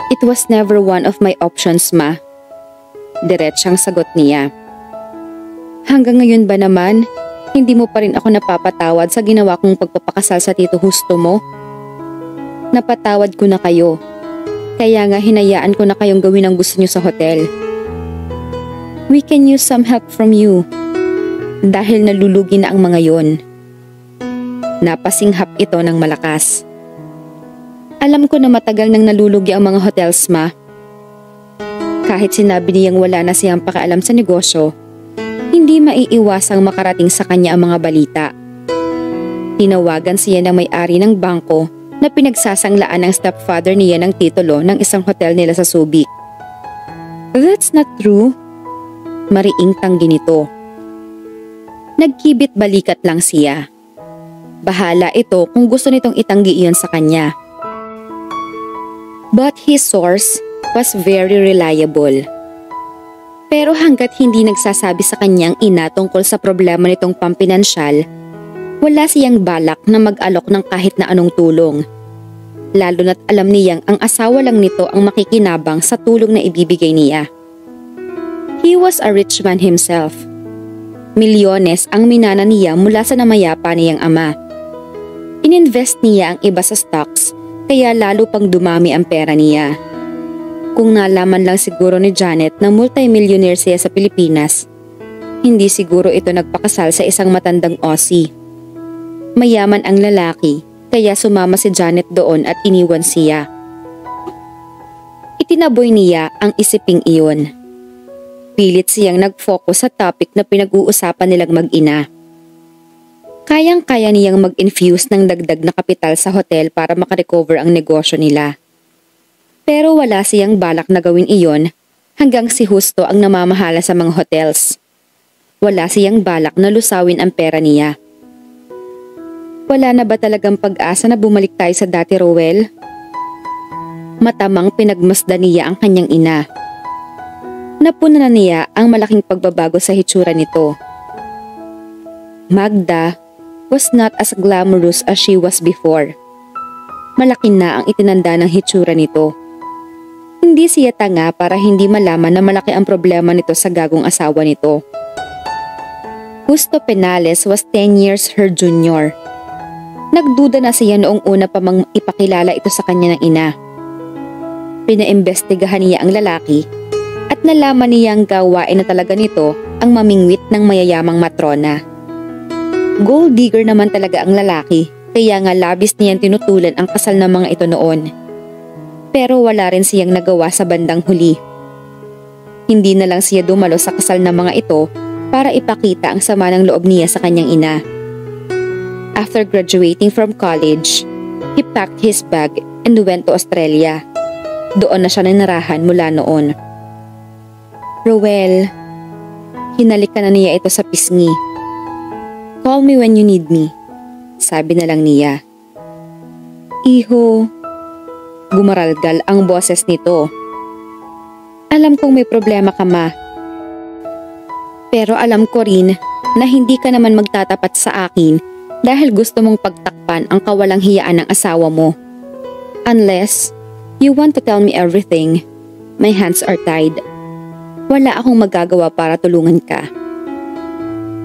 It was never one of my options, ma. Diretsang sagot niya. Hanggang ngayon ba naman, hindi mo pa rin ako napapatawad sa ginawa kong pagpapakasal sa Tito Justo mo? Napatawad ko na kayo. Kaya nga hinayaan ko na kayong gawin ang gusto niyo sa hotel. We can use some help from you. Dahil nalulugi na ang mga yon. Napasinghap ito ng malakas. Alam ko na matagal nang nalulugi ang mga hotels, ma. Kahit sinabi niyang wala na siyang pakialam sa negosyo, hindi maiiwasang makarating sa kanya ang mga balita. Tinawagan siya ng may-ari ng bangko na pinagsasanglaan ng stepfather niya ng titulo ng isang hotel nila sa Subic. That's not true. Mariing tanggi nito. Nagkibit balikat lang siya. Bahala ito kung gusto nitong itanggi iyon sa kanya. But his source was very reliable. Pero hanggat hindi nagsasabi sa kanyang ina tungkol sa problema nitong pampinansyal, wala siyang balak na mag-alok ng kahit na anong tulong. Lalo na't alam niyang ang asawa lang nito ang makikinabang sa tulong na ibibigay niya. He was a rich man himself. Milyones ang minana niya mula sa namayapa niyang ama. Ininvest niya ang iba sa stocks kaya lalo pang dumami ang pera niya. Kung nalaman lang siguro ni Janet na multi-millionaire siya sa Pilipinas, hindi siguro ito nagpakasal sa isang matandang Aussie. Mayaman ang lalaki, kaya sumama si Janet doon at iniwan siya. Itinaboy niya ang isiping iyon. Pilit siyang nag-focus sa topic na pinag-uusapan nilang mag-ina. Kayang-kaya niyang mag-infuse ng dagdag na kapital sa hotel para makarecover ang negosyo nila. Pero wala siyang balak na gawin iyon hanggang si Justo ang namamahala sa mga hotels. Wala siyang balak na lusawin ang pera niya. Wala na ba talagang pag-asa na bumalik tayo sa dati, Rowel? Matamang pinagmasdan niya ang kanyang ina. Napuna na niya ang malaking pagbabago sa hitsura nito. Magda was not as glamorous as she was before. Malaki na ang itinanda ng hitsura nito. Hindi siya tanga para hindi malaman na malaki ang problema nito sa gagong asawa nito. Justo Penales was 10 years her junior. Nagduda na siya noong una pa mang ipakilala ito sa kanya ng ina. Pinaimbestigahan niya ang lalaki at nalaman niya ang gawain na talaga nito ang mamingwit ng mayayamang matrona. Gold digger naman talaga ang lalaki, kaya nga labis niyang tinutulan ang kasal ng mga ito noon. Pero wala rin siyang nagawa sa bandang huli. Hindi na lang siya dumalo sa kasal ng mga ito para ipakita ang sama ng loob niya sa kanyang ina. After graduating from college, he packed his bag and went to Australia. Doon na siya nanirahan mula noon. Rowel, hinalikan na niya ito sa pisngi. Call me when you need me, sabi na lang niya. Iho, gumaralgal ang boses nito. Alam kong may problema ka, ma. Pero alam ko rin na hindi ka naman magtatapat sa akin dahil gusto mong pagtakpan ang kawalang hiyaan ng asawa mo. Unless you want to tell me everything, my hands are tied. Wala akong magagawa para tulungan ka.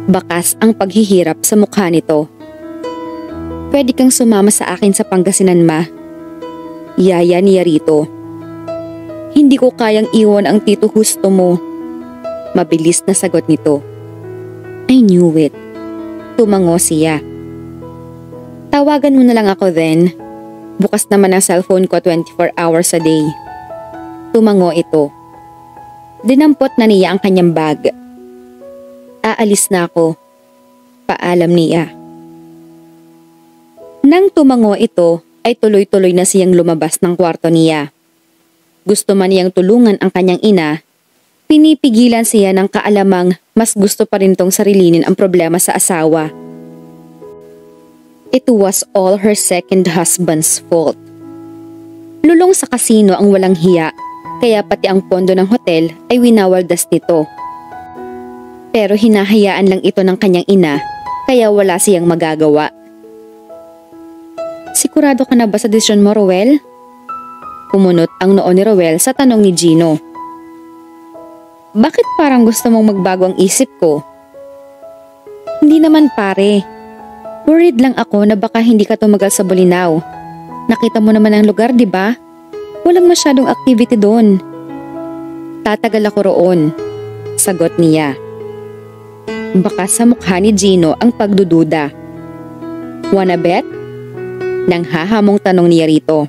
Bakas ang paghihirap sa mukha nito. Pwede kang sumama sa akin sa Pangasinan, ma. Yaya niya rito. Hindi ko kayang iwan ang Tito Justo mo. Mabilis na sagot nito. I knew it. Tumango siya. Tawagan mo na lang ako then. Bukas naman ang cellphone ko 24 hours a day. Tumango ito. Dinampot na niya ang kanyang bag. Aalis na ako. Paalam niya. Nang tumango ito, ay tuloy-tuloy na siyang lumabas ng kwarto niya. Gusto man niyang tulungan ang kanyang ina, pinipigilan siya ng kaalamang mas gusto pa rin tong sarilinin ang problema sa asawa. It was all her second husband's fault. Lulong sa kasino ang walang hiya, kaya pati ang pondo ng hotel ay winawaldas nito. Pero hinahayaan lang ito ng kanyang ina, kaya wala siyang magagawa. Sigurado ka na ba sa desisyon mo, Roel? Kumunot ang noo ni Roel sa tanong ni Gino. Bakit parang gusto mong magbago ang isip ko? Hindi naman pare. Worried lang ako na baka hindi ka tumagal sa Bolinao. Nakita mo naman ang lugar, di ba? Walang masyadong activity doon. Tatagal ako roon, sagot niya. Baka sa mukha ni Gino ang pagdududa. Wanna bet? Nang hahamong tanong niya rito.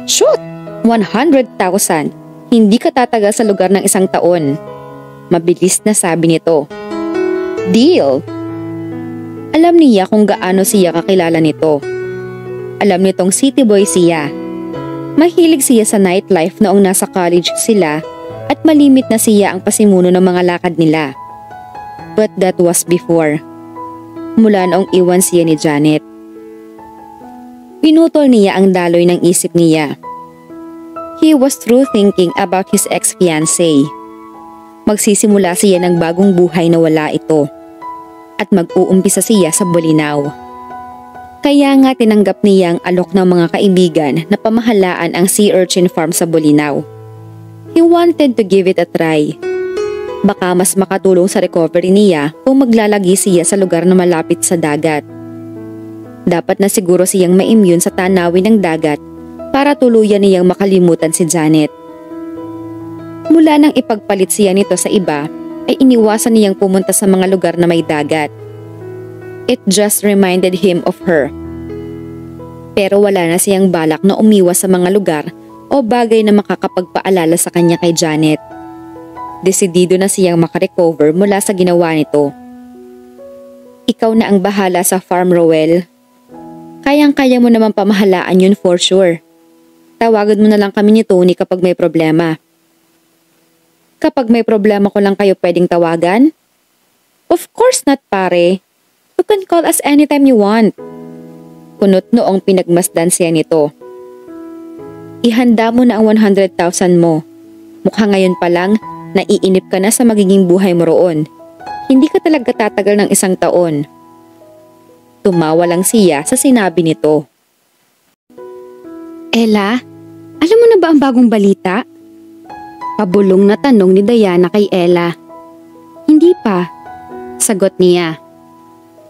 Shoot! 100,000. Hindi ka tatagal sa lugar ng 1 taon. Mabilis na sabi nito. Deal! Alam niya kung gaano siya kakilala nito. Alam nitong city boy siya. Mahilig siya sa nightlife noong nasa college sila at malimit na siya ang pasimuno ng mga lakad nila. But that was before. Mula noong iwan siya ni Janet. Pinutol niya ang daloy ng isip niya. He was through thinking about his ex-fiancé. Magsisimula siya ng bagong buhay na wala ito. At mag-uumpisa siya sa Bolinao. Kaya nga tinanggap niya ang alok ng mga kaibigan na pamahalaan ang sea urchin farm sa Bolinao. He wanted to give it a try. Baka mas makatulong sa recovery niya kung maglalagi siya sa lugar na malapit sa dagat. Dapat na siguro siyang ma-immune sa tanawin ng dagat para tuluyan niyang makalimutan si Janet. Mula nang ipagpalit siya nito sa iba, ay iniwasan niyang pumunta sa mga lugar na may dagat. It just reminded him of her. Pero wala na siyang balak na umiwas sa mga lugar o bagay na makakapagpaalala sa kanya kay Janet. Desidido na siyang makarecover mula sa ginawa nito. Ikaw na ang bahala sa farm, Roel. Kayang-kaya mo naman pamahalaan yun for sure. Tawagan mo na lang kami ni Tony kapag may problema. Kapag may problema ko lang kayo pwedeng tawagan? Of course not, pare. You can call us anytime you want. Kunot noong pinagmasdan siya nito. Ihanda mo na ang 100,000 mo. Mukha ngayon pa lang, naiinip ka na sa magiging buhay mo roon. Hindi ka talaga tatagal ng 1 taon. Tumawa lang siya sa sinabi nito. Ella, alam mo na ba ang bagong balita? Pabulong na tanong ni Diana kay Ella. Hindi pa, sagot niya.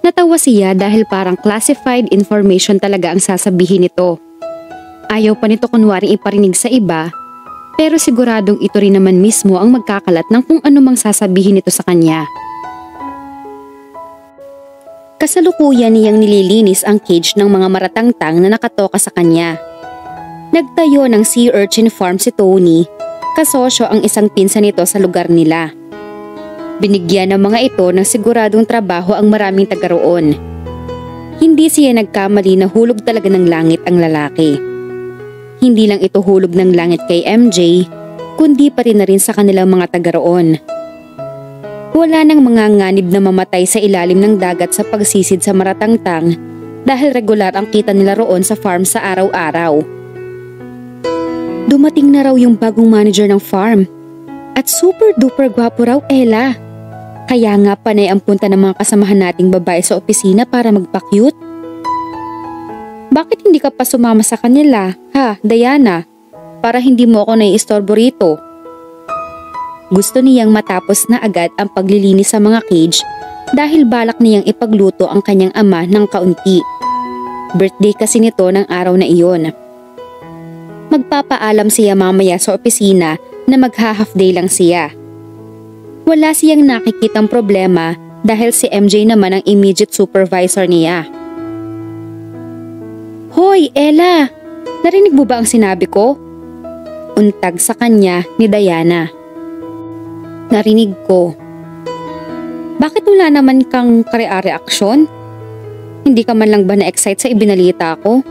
Natawa siya dahil parang classified information talaga ang sasabihin nito. Ayaw pa nito kunwaring iparinig sa iba, pero siguradong ito rin naman mismo ang magkakalat ng kung ano mang sasabihin nito sa kanya. Kasalukuyan niyang nililinis ang cage ng mga maratangtang na nakatoka sa kanya. Nagtayo ng sea urchin farm si Tony. Kasosyo ang isang pinsan nito sa lugar nila. Binigyan ng mga ito ng siguradong trabaho ang maraming taga roon. Hindi siya nagkamali na hulog talaga ng langit ang lalaki. Hindi lang ito hulog ng langit kay MJ, kundi pati na rin sa kanilang mga taga roon. Wala nang mga nganib na mamatay sa ilalim ng dagat sa pagsisid sa maratangtang dahil regular ang kita nila roon sa farm sa araw-araw. Dumating na raw yung bagong manager ng farm. At super duper gwapo raw, Ella. Kaya nga panay ang punta ng mga kasamahan nating babae sa opisina para magpa-cute. Bakit hindi ka pa sumama sa kanila, ha, Diana? Para hindi mo ako naiistorbo rito. Gusto niyang matapos na agad ang paglilinis sa mga cage dahil balak niyang ipagluto ang kanyang ama ng kaunti. Birthday kasi nito ng araw na iyon. Magpapaalam siya mamaya sa opisina na magha-half day lang siya. Wala siyang nakikitang problema dahil si MJ naman ang immediate supervisor niya. Hoy, Ella! Narinig mo ba ang sinabi ko? Untag sa kanya ni Diana. Narinig ko. Bakit wala naman kang kare-reaksyon? Hindi ka man lang ba na-excite sa ibinalita ko?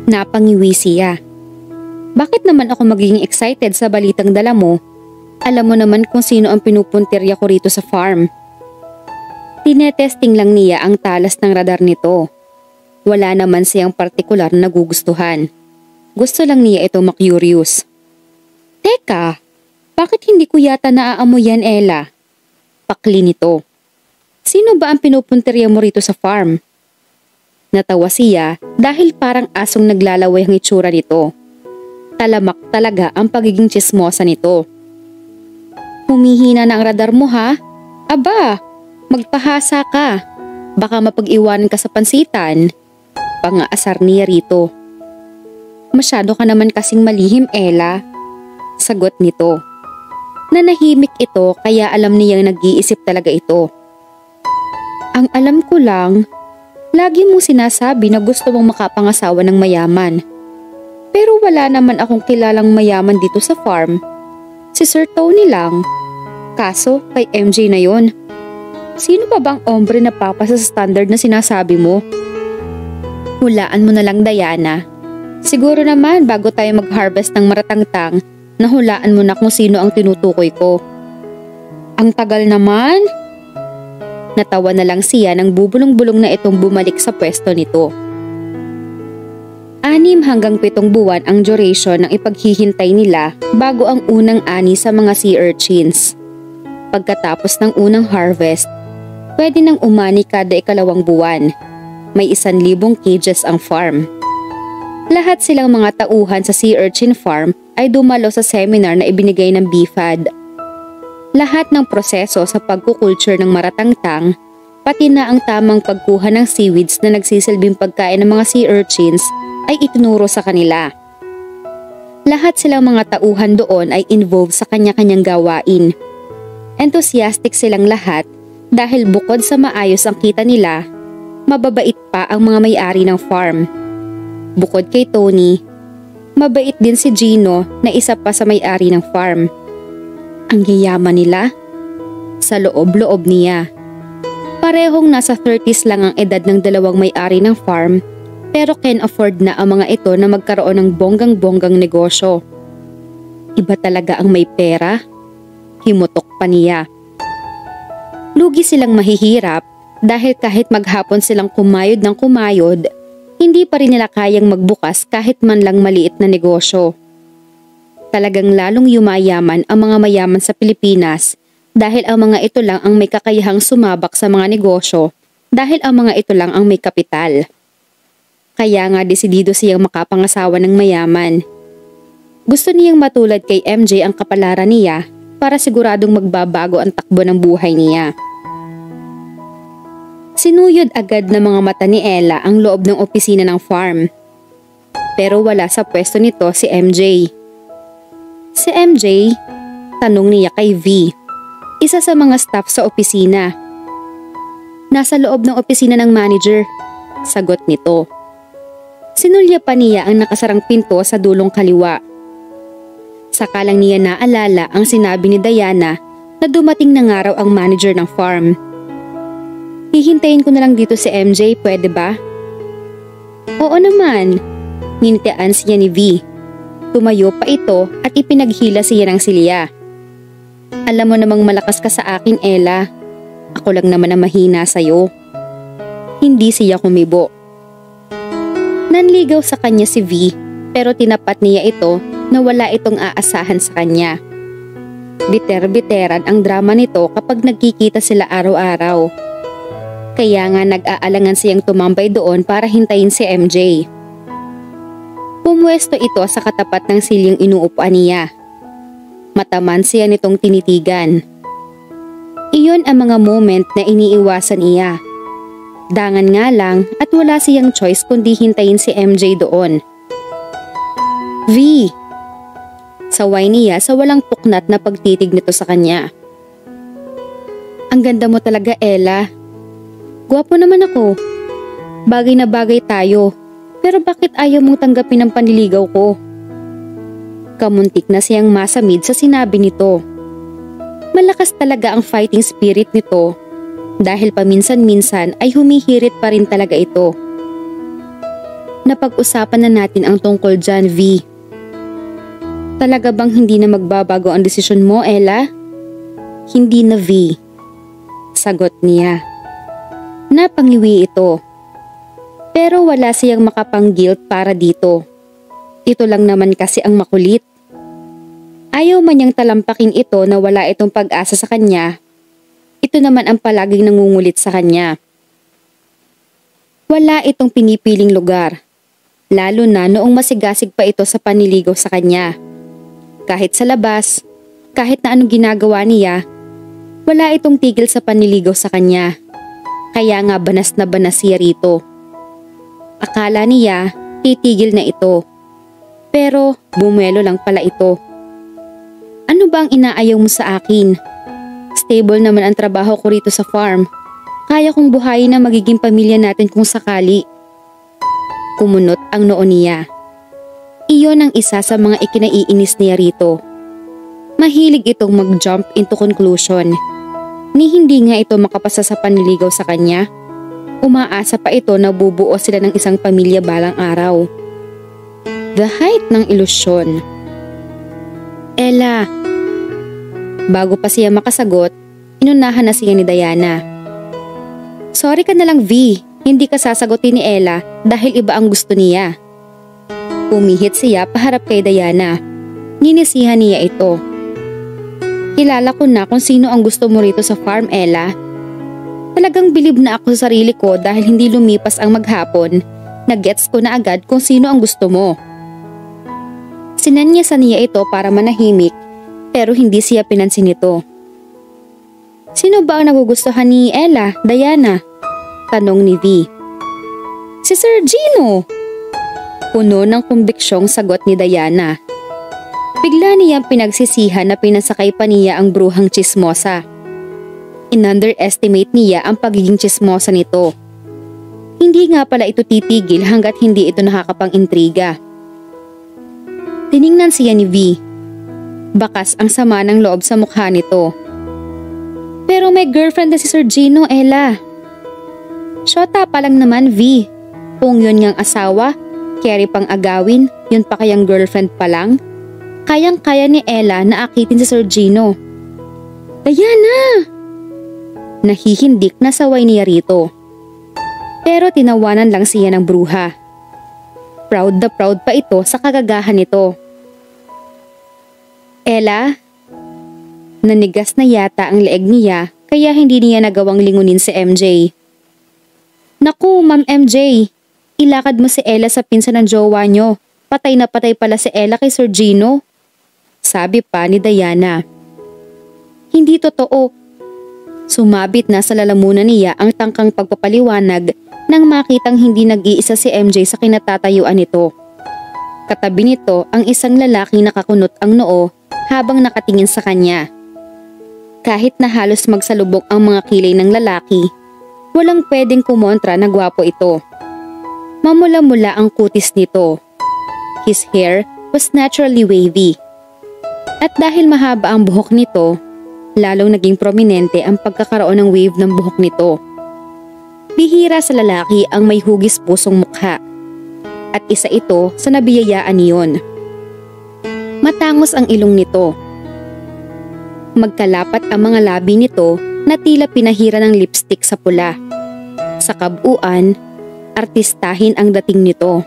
Napangiwi siya. Bakit naman ako magiging excited sa balitang dala mo? Alam mo naman kung sino ang pinupuntirya ko rito sa farm. Tinetesting lang niya ang talas ng radar nito. Wala naman siyang partikular na nagugustuhan. Gusto lang niya itong ma-curious. Teka, bakit hindi ko yata naaamoy yan, Ella? Pakli nito. Sino ba ang pinupunteriya mo rito sa farm? Natawa siya dahil parang asong naglalaway ang itsura nito. Talamak talaga ang pagiging tsismosa nito. Humihina na ang radar mo ha? Aba, magpahasa ka. Baka mapag-iwanan ka sa pansitan. Pangaasar niya rito. Masyado ka naman kasing malihim, Ella. Sagot nito. Nanahimik ito kaya alam niyang nag-iisip talaga ito. Ang alam ko lang, lagi mong sinasabi na gusto mong makapangasawa ng mayaman. Pero wala naman akong kilalang mayaman dito sa farm. Si Sir Tony lang. Kaso kay MJ na yon. Sino pa bang ombre na papasa sa standard na sinasabi mo? Hulaan mo na lang, Diana. Siguro naman bago tayo mag-harvest ng maratangtang, nahulaan mo na kung sino ang tinutukoy ko. Ang tagal naman. Natawa na lang siya nang bubulong-bulong na itong bumalik sa pwesto nito. 6 hanggang 7 buwan ang duration ng ipaghihintay nila bago ang unang ani sa mga sea urchins. Pagkatapos ng unang harvest, pwede nang umani kada 2 buwan. May 1,000 cages ang farm. Lahat silang mga tauhan sa sea urchin farm ay dumalo sa seminar na ibinigay ng BFAD. Lahat ng proseso sa pagkukulture ng maratangtang, pati na ang tamang pagkuha ng seaweeds na nagsisilbing pagkain ng mga sea urchins ay itinuro sa kanila. Lahat silang mga tauhan doon ay involved sa kanya-kanyang gawain. Enthusiastic silang lahat dahil bukod sa maayos ang kita nila, mababait pa ang mga may-ari ng farm. Bukod kay Tony, mabait din si Gino na isa pa sa may-ari ng farm. Ang yayaman nila? Sa loob-loob niya. Parehong nasa 30s lang ang edad ng dalawang may-ari ng farm, pero can afford na ang mga ito na magkaroon ng bonggang-bonggang negosyo. Iba talaga ang may pera. Himutok pa niya. Lugi silang mahihirap dahil kahit maghapon silang kumayod ng kumayod, hindi pa rin nila kayang magbukas kahit man lang maliit na negosyo. Talagang lalong yumayaman ang mga mayaman sa Pilipinas dahil ang mga ito lang ang may kakayahang sumabak sa mga negosyo dahil ang mga ito lang ang may kapital. Kaya nga desidido siyang makapangasawa ng mayaman. Gusto niyang matulad kay MJ ang kapalaran niya para siguradong magbabago ang takbo ng buhay niya. Sinuyod agad ng mga mata ni Ella ang loob ng opisina ng farm. Pero wala sa pwesto nito si MJ. Si MJ, tanong niya kay V, isa sa mga staff sa opisina. Nasa loob ng opisina ng manager, sagot nito. Sinulya pa niya ang nakasarang pinto sa dulong kaliwa. Saka lang niya naalala ang sinabi ni Diana na dumating na nga raw ang manager ng farm. Hihintayin ko na lang dito si MJ, pwede ba? Oo naman, ninitian siya ni V. Tumayo pa ito at ipinaghila siya ng silya. Alam mo namang malakas ka sa akin, Ella. Ako lang naman ang mahina sa'yo. Hindi siya kumibo. Nanligaw sa kanya si V pero tinapat niya ito na wala itong aasahan sa kanya. Biter-biteran ang drama nito kapag nagkikita sila araw-araw. Kaya nga nag-aalangan siyang tumambay doon para hintayin si MJ. Pumwesto ito sa katapat ng silyang inuupuan niya. Mataman siya nitong tinitigan. Iyon ang mga moment na iniiwasan niya. Dangan nga lang at wala siyang choice kundi hintayin si MJ doon. V! Saway niya sa walang puknat na pagtitig nito sa kanya. Ang ganda mo talaga, Ella. Gwapo naman ako. Bagay na bagay tayo. Pero bakit ayaw mong tanggapin ang panliligaw ko? Kamuntik na siyang masamid sa sinabi nito. Malakas talaga ang fighting spirit nito dahil paminsan-minsan ay humihirit pa rin talaga ito. Napag-usapan na natin ang tungkol dyan, V. Talaga bang hindi na magbabago ang desisyon mo, Ella? Hindi na, V. Sagot niya. Napangiwi ito. Pero wala siyang makapang-guilt para dito. Ito lang naman kasi ang makulit. Ayaw man niyang talampakin ito na wala itong pag-asa sa kanya. Ito naman ang palaging nangungulit sa kanya. Wala itong pinipiling lugar. Lalo na noong masigasig pa ito sa panliligaw sa kanya. Kahit sa labas, kahit na anong ginagawa niya, wala itong tigil sa panliligaw sa kanya. Kaya nga banas na banas siya rito. Akala niya, titigil na ito. Pero bumelo lang pala ito. Ano ba ang inaayaw mo sa akin? Stable naman ang trabaho ko rito sa farm. Kaya kong buhayin na magiging pamilya natin kung sakali. Kumunot ang noo niya. Iyon ang isa sa mga ikinaiinis niya rito. Mahilig itong mag-jump into conclusion. Ni hindi nga ito makapasa sa panliligaw sa kanya. Umaasa pa ito na bubuo sila ng isang pamilya balang araw. The height ng ilusyon. Ella. Bago pa siya makasagot, inunahan na siya ni Diana. Sorry ka na lang, V. Hindi ka sasagutin ni Ella dahil iba ang gusto niya. Umihit siya paharap kay Diana. Ninisihan niya ito. Kilala ko na kung sino ang gusto mo rito sa farm, Ella. Talagang bilib na ako sa sarili ko dahil hindi lumipas ang maghapon. Nag-gets ko na agad kung sino ang gusto mo. Sinanyasan niya ito para manahimik pero hindi siya pinansin nito. Sino ba ang nagugustuhan ni Ella, Diana? Tanong ni V. Si Sir Gino. Puno ng kumbiksyong sagot ni Diana. Bigla niyang pinagsisihan na pinasakay pa niya ang bruhang chismosa. In-underestimate niya ang pagiging chismosa nito. Hindi nga pala ito titigil hanggat hindi ito nakakapang-intriga. Tiningnan siya ni V. Bakas ang sama ng loob sa mukha nito. Pero may girlfriend na si Sir Gino, Ella. Shota pa lang naman, V. Kung yun niyang asawa, carry pang agawin, yun pa kayang girlfriend pa lang. Kayang-kaya ni Ella na akitin si Sir Gino. Diana! Nahihindik na saway niya rito. Pero tinawanan lang siya ng bruha. Proud na proud pa ito sa kagagahan nito. Ella? Nanigas na yata ang leeg niya kaya hindi niya nagawang lingunin si MJ. Naku, Ma'am MJ. Ilakad mo si Ella sa pinsan ng jowa nyo. Patay na patay pala si Ella kay Sir Gino. Sabi pa ni Diana. Hindi totoo. Sumabit na sa lalamunan niya ang tangkang pagpapaliwanag nang makitang hindi nag-iisa si MJ sa kinatatayuan nito. Katabi nito ang isang lalaki nakakunot ang noo habang nakatingin sa kanya. Kahit na halos magsalubok ang mga kilay ng lalaki, walang pwedeng kumontra na gwapo ito. Mamula-mula ang kutis nito. His hair was naturally wavy. At dahil mahaba ang buhok nito, lalong naging prominente ang pagkakaroon ng wave ng buhok nito. Bihira sa lalaki ang may hugis pusong mukha. At isa ito sa nabiyayaan niyon. Matangos ang ilong nito. Magkalapat ang mga labi nito na tila pinahira ng lipstick sa pula. Sa kabuuan, artistahin ang dating nito.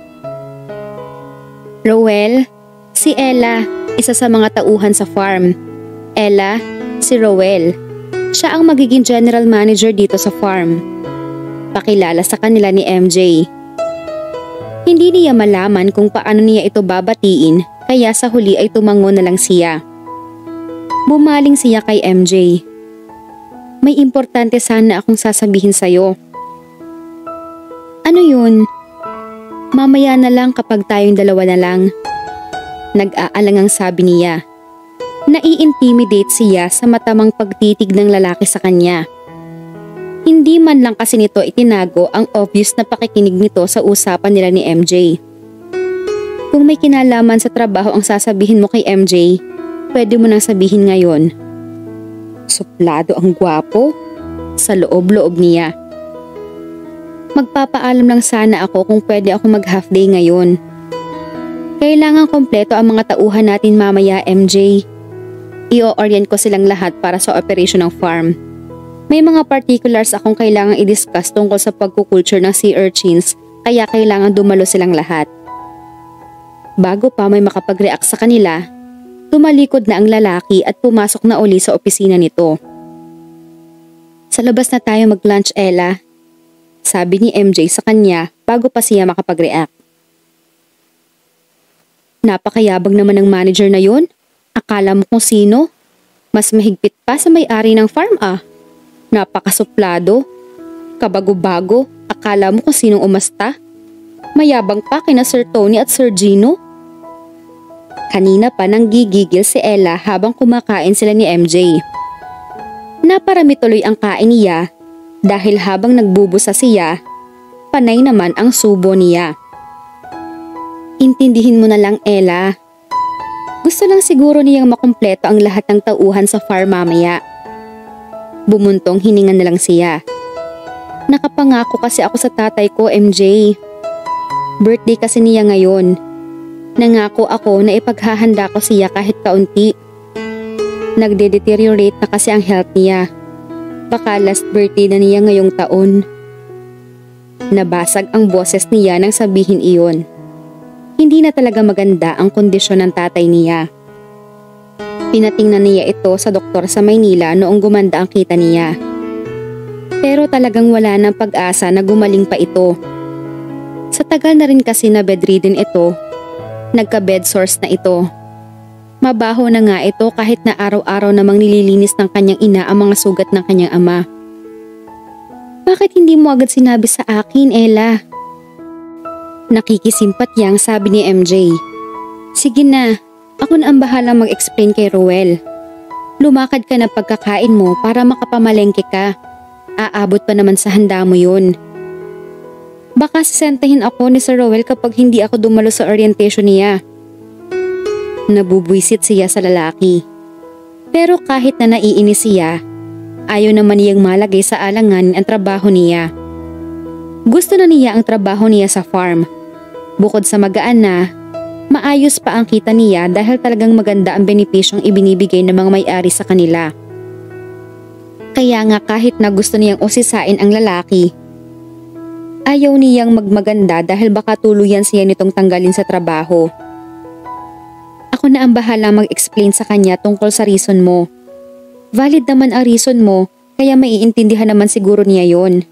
Rowel, si Ella, isa sa mga tauhan sa farm. Ella, si Rowel. Siya ang magiging general manager dito sa farm. Pakilala sa kanila ni MJ. Hindi niya malaman kung paano niya ito babatiin kaya sa huli ay tumango na lang siya. Bumaling siya kay MJ. May importante sana akong sasabihin sa'yo. Ano yun? Mamaya na lang kapag tayong dalawa na lang. Nag-aalangang sabi niya. Nai-intimidate siya sa matamang pagtitig ng lalaki sa kanya. Hindi man lang kasi nito itinago ang obvious na pakikinig nito sa usapan nila ni MJ. Kung may kinalaman sa trabaho ang sasabihin mo kay MJ, pwede mo nang sabihin ngayon. Suplado ang gwapo? Sa loob-loob niya. Magpapaalam lang sana ako kung pwede ako mag-half day ngayon. Kailangan kompleto ang mga tauhan natin mamaya, MJ. I-orient ko silang lahat para sa operation ng farm. May mga particulars akong kailangang i-discuss tungkol sa pagkukulture ng sea urchins kaya kailangan dumalo silang lahat. Bago pa may makapag-react sa kanila, tumalikod na ang lalaki at pumasok na uli sa opisina nito. Sa labas na tayo mag-lunch, Ella, sabi ni MJ sa kanya bago pa siya makapag-react. Napakayabang naman ng manager na yun. Akala mo kung sino? Mas mahigpit pa sa may-ari ng farm Napakasuplado. Kabago-bago, akala mo kung sinong umasta? Mayabang pa kina Sir Tony at Sir Gino. Kanina pa nang gigigil si Ella habang kumakain sila ni MJ. Naparami tuloy ang kain niya dahil habang nagbubusa siya, panay naman ang subo niya. Intindihin mo na lang, Ella. Gusto lang siguro niyang makumpleto ang lahat ng tauhan sa farm mamaya. Bumuntong hininga na lang siya. Nakapangako kasi ako sa tatay ko, MJ. Birthday kasi niya ngayon. Nangako ako na ipaghahanda ko siya kahit kaunti. Nagde-deteriorate na kasi ang health niya. Baka last birthday na niya ngayong taon. Nabasag ang boses niya nang sabihin iyon. Hindi na talaga maganda ang kondisyon ng tatay niya. Pinatingnan niya ito sa doktor sa Maynila noong gumanda ang kita niya. Pero talagang wala ng pag-asa na gumaling pa ito. Sa tagal na rin kasi na bedridden ito, nagka-bed sores na ito. Mabaho na nga ito kahit na araw-araw namang nililinis ng kanyang ina ang mga sugat ng kanyang ama. Bakit hindi mo agad sinabi sa akin, Ella? Nakikisimpatyang sabi ni MJ. Sige na, ako na ang bahalang mag-explain kay Roel. Lumakad ka na pagkakain mo para makapamalengke ka. Aabot pa naman sa handa mo yun. Baka sasentahin ako ni Sir Roel kapag hindi ako dumalo sa orientation niya. Nabubwisit siya sa lalaki. Pero kahit na naiinis siya, ayaw naman niyang malagay sa alangan ang trabaho niya. Gusto na niya ang trabaho niya sa farm. Bukod sa magaan na, maayos pa ang kita niya dahil talagang maganda ang benepisyong ibinibigay ng mga may-ari sa kanila. Kaya nga kahit na gusto niyang usisain ang lalaki, ayaw niyang magmaganda dahil baka tuluyan siya nitong tanggalin sa trabaho. Ako na ang bahala mag-explain sa kanya tungkol sa reason mo. Valid naman ang reason mo, kaya maiintindihan naman siguro niya yon.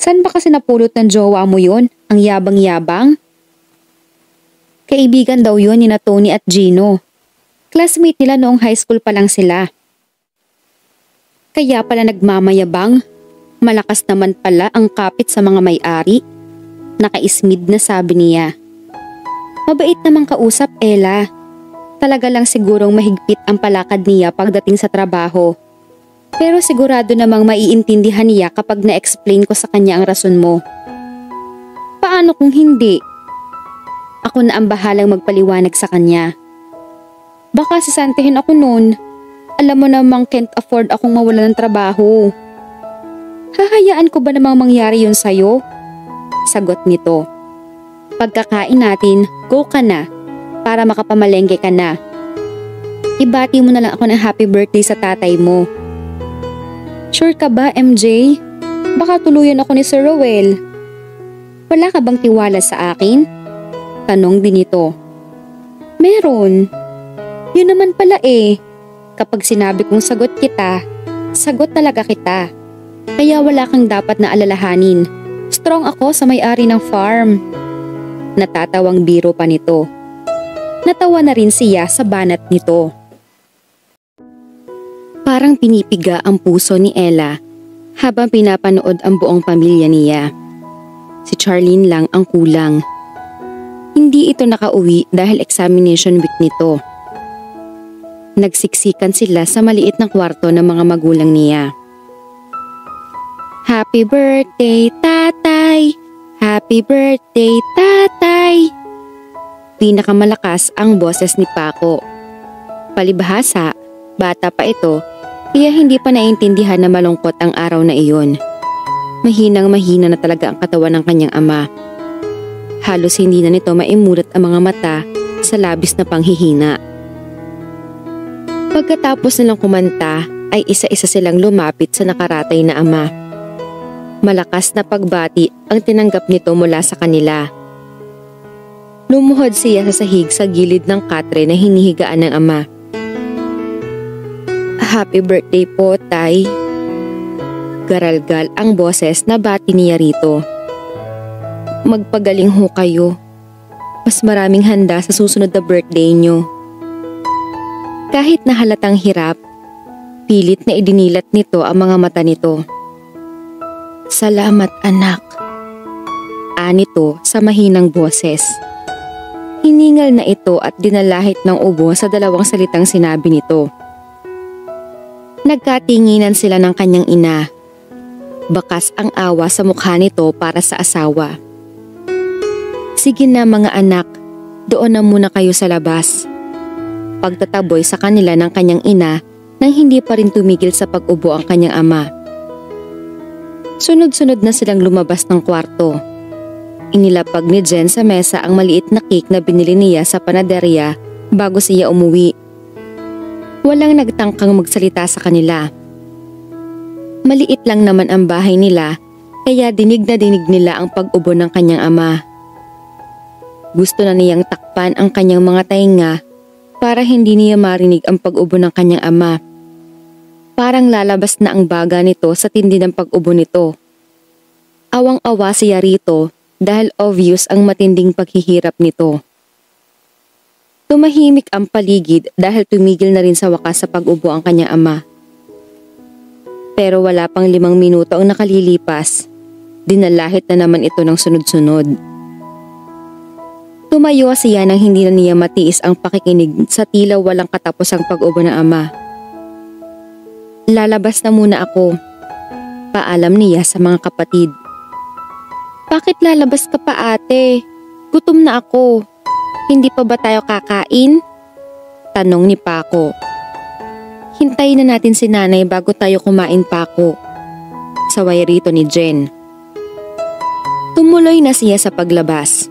Saan ba kasi napulot ng jowa mo yon? Ang yabang-yabang? Kaibigan daw yun ni na Tony at Gino. Classmate nila noong high school pa lang sila. Kaya pala nagmamayabang. Malakas naman pala ang kapit sa mga may-ari. Nakaismid na sabi niya. Mabait namang kausap, Ella. Talaga lang sigurong mahigpit ang palakad niya pagdating sa trabaho. Pero sigurado namang maiintindihan niya kapag na-explain ko sa kanya ang rason mo. Paano kung hindi? Ako na ang bahalang magpaliwanag sa kanya. Baka sasantihin ako noon. Alam mo namang can't afford akong mawala ng trabaho. Hahayaan ko ba namang mangyari yun sa'yo? Sagot nito. Pagkakain natin, go ka na para makapamalengke ka na. Ibati mo na lang ako ng happy birthday sa tatay mo. Sure ka ba, MJ? Baka tuluyan ako ni Sir Roel. Wala ka bang tiwala sa akin? Tanong din ito. Meron. Yun naman pala Kapag sinabi kong sagot kita, sagot talaga kita. Kaya wala kang dapat na alalahanin. Strong ako sa may-ari ng farm. Natatawang biro pa nito. Natawa na rin siya sa banat nito. Parang pinipiga ang puso ni Ella habang pinapanood ang buong pamilya niya. Si Charlene lang ang kulang. Hindi ito nakauwi dahil examination week nito. Nagsiksikan sila sa maliit na kwarto ng mga magulang niya. Happy birthday, tatay! Happy birthday, tatay! Pinakamalakas ang boses ni Paco. Palibhasa, bata pa ito, kaya hindi pa naiintindihan na malungkot ang araw na iyon. Mahinang-mahina na talaga ang katawan ng kanyang ama. Halos hindi na nito maimulat ang mga mata sa labis na panghihina. Pagkatapos nilang kumanta ay isa-isa silang lumapit sa nakaratay na ama. Malakas na pagbati ang tinanggap nito mula sa kanila. Lumuhod siya sa sahig sa gilid ng katre na hinihigaan ng ama. Happy birthday po, Tay. Garalgal ang boses na bati niya rito. Magpagaling ho kayo. Mas maraming handa sa susunod na birthday nyo. Kahit na halatang hirap, pilit na idinilat nito ang mga mata nito. Salamat anak. Anito sa mahinang boses. Hiningal na ito at dinalahit ng ubo sa dalawang salitang sinabi nito. Nagkatinginan sila ng kanyang ina. Bakas ang awa sa mukha nito para sa asawa. Sige na mga anak, doon na muna kayo sa labas. Pagtataboy sa kanila ng kanyang ina nang hindi pa rin tumigil sa pag-ubo ang kanyang ama. Sunod-sunod na silang lumabas ng kwarto. Inilapag ni Jen sa mesa ang maliit na cake na binili niya sa panaderya bago siya umuwi. Walang nagtangkang magsalita sa kanila. Maliit lang naman ang bahay nila kaya dinig na dinig nila ang pag-ubo ng kanyang ama. Gusto na niyang takpan ang kanyang mga tainga para hindi niya marinig ang pag-ubo ng kanyang ama. Parang lalabas na ang baga nito sa tindi ng pag-ubo nito. Awang-awa siya rito dahil obvious ang matinding paghihirap nito. Tumahimik ang paligid dahil tumigil na rin sa wakas sa pag-ubo ang kanyang ama. Pero wala pang 5 minuto ang nakalilipas, dinalahit na naman ito ng sunod-sunod. Tumayo siya nang hindi na niya matiis ang pakikinig sa tila walang katapusang pag-ubo ng ama. Lalabas na muna ako, paalam niya sa mga kapatid. Bakit lalabas ka pa ate? Gutom na ako. Hindi pa ba tayo kakain? Tanong ni Paco. Hintayin na natin si nanay bago tayo kumain, Paco. Saway rito ni Jen. Tumuloy na siya sa paglabas.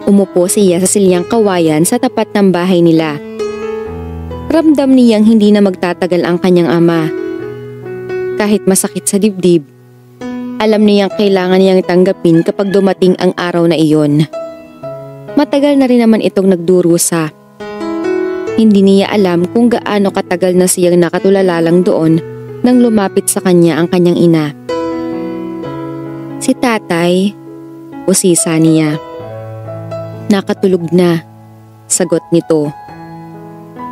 Umupo siya sa silyang kawayan sa tapat ng bahay nila. Ramdam niyang hindi na magtatagal ang kanyang ama. Kahit masakit sa dibdib, alam niyang kailangan niyang tanggapin kapag dumating ang araw na iyon. Matagal na rin naman itong nagdurusa. Hindi niya alam kung gaano katagal na siyang nakatulala lang doon nang lumapit sa kanya ang kanyang ina. Si tatay, usisa niya. Nakatulog na, sagot nito.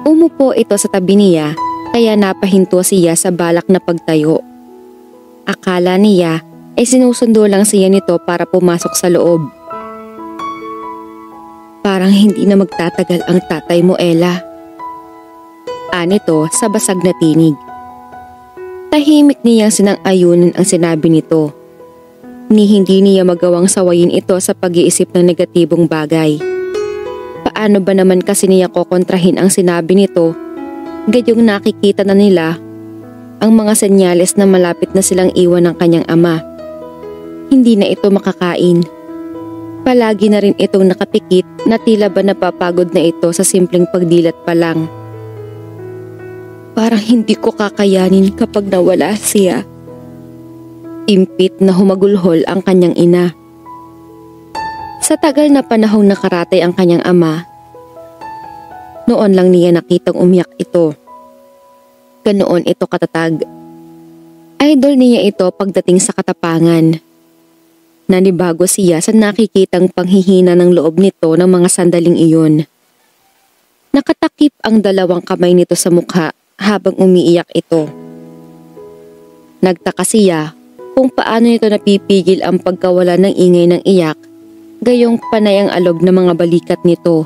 Umupo ito sa tabi niya kaya napahinto siya sa balak na pagtayo. Akala niya ay sinusundo lang siya nito para pumasok sa loob. Parang hindi na magtatagal ang tatay mo, Ella. Anito sa basag na tinig. Tahimik niyang sinang-ayunan ang sinabi nito. Ni hindi niya magawang sawayin ito sa pag-iisip ng negatibong bagay. Paano ba naman kasi niya kokontrahin ang sinabi nito? Gayong nakikita na nila ang mga senyales na malapit na silang iwan ng kanyang ama. Hindi na ito makakain. Palagi na rin itong nakapikit na tila ba napapagod na ito sa simpleng pagdilat pa lang. Parang hindi ko kakayanin kapag nawala siya. Impit na humagulhol ang kanyang ina. Sa tagal na panahong nakaratay ang kanyang ama, noon lang niya nakitang umiyak ito. Ganoon ito katatag. Idol niya ito pagdating sa katapangan. Nanibago siya sa nakikitang panghihina ng loob nito ng mga sandaling iyon. Nakatakip ang 2 kamay nito sa mukha habang umiiyak ito. Nagtaka siya kung paano nito napipigil ang pagkawala ng ingay ng iyak, gayong panay ang alog ng mga balikat nito.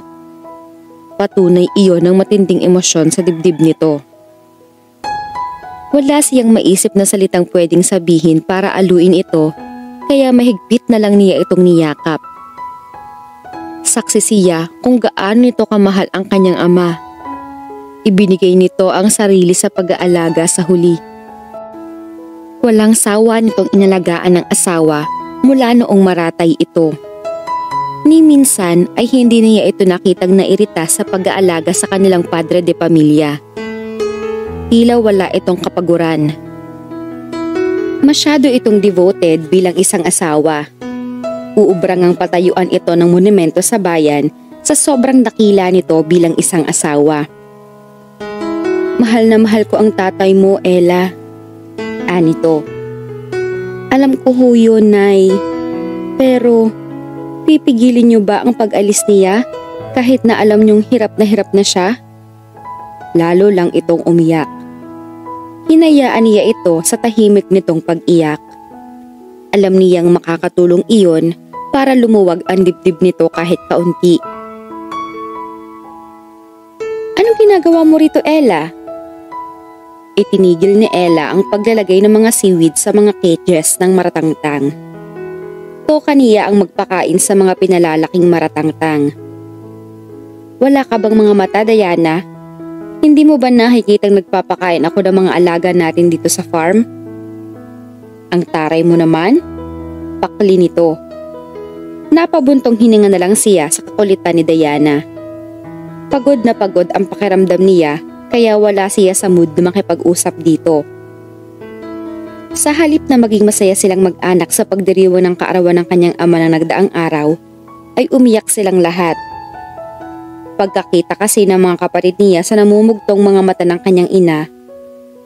Patunay iyon ng matinding emosyon sa dibdib nito. Wala siyang maisip na salitang pwedeng sabihin para aluin ito, kaya mahigpit na lang niya itong niyakap. Saksi siya kung gaano nito kamahal ang kanyang ama. Ibinigay nito ang sarili sa pag-aalaga sa huli. Walang sawa nitong inalagaan ng asawa mula noong maratay ito. Ni minsan ay hindi niya ito nakitang nairita sa pag-aalaga sa kanilang padre de pamilya. Tila wala itong kapaguran. Masyado itong devoted bilang isang asawa. Uubrang ang patayuan ito ng monumento sa bayan sa sobrang dakila nito bilang isang asawa. Mahal na mahal ko ang tatay mo, Ella. Anito. Alam ko ho yun, Nay. Pero, pipigilin niyo ba ang pag-alis niya kahit na alam niyong hirap na siya? Lalo lang itong umiyak. Hinayaan niya ito sa tahimik nitong pag-iyak. Alam niyang makakatulong iyon para lumuwag ang dibdib nito kahit kaunti. Anong ginagawa mo rito, Ella? Itinigil ni Ella ang paglalagay ng mga seaweed sa mga cages ng maratangtang. Toka niya ang magpakain sa mga pinalalaking maratangtang. Wala ka bang mga mata, Diana? Hindi mo ba nakikitang nagpapakain ako ng mga alaga natin dito sa farm? Ang taray mo naman? Pakli nito. Napabuntong hininga na lang siya sa kakulitan ni Diana. Pagod na pagod ang pakiramdam niya kaya wala siya sa mood na makipag-usap dito. Sa halip na maging masaya silang mag-anak sa pagdiriwang ng kaarawan ng kanyang ama ng nagdaang araw, ay umiyak silang lahat. Pagkakita kasi ng mga kapatid niya sa namumugtong mga mata ng kanyang ina,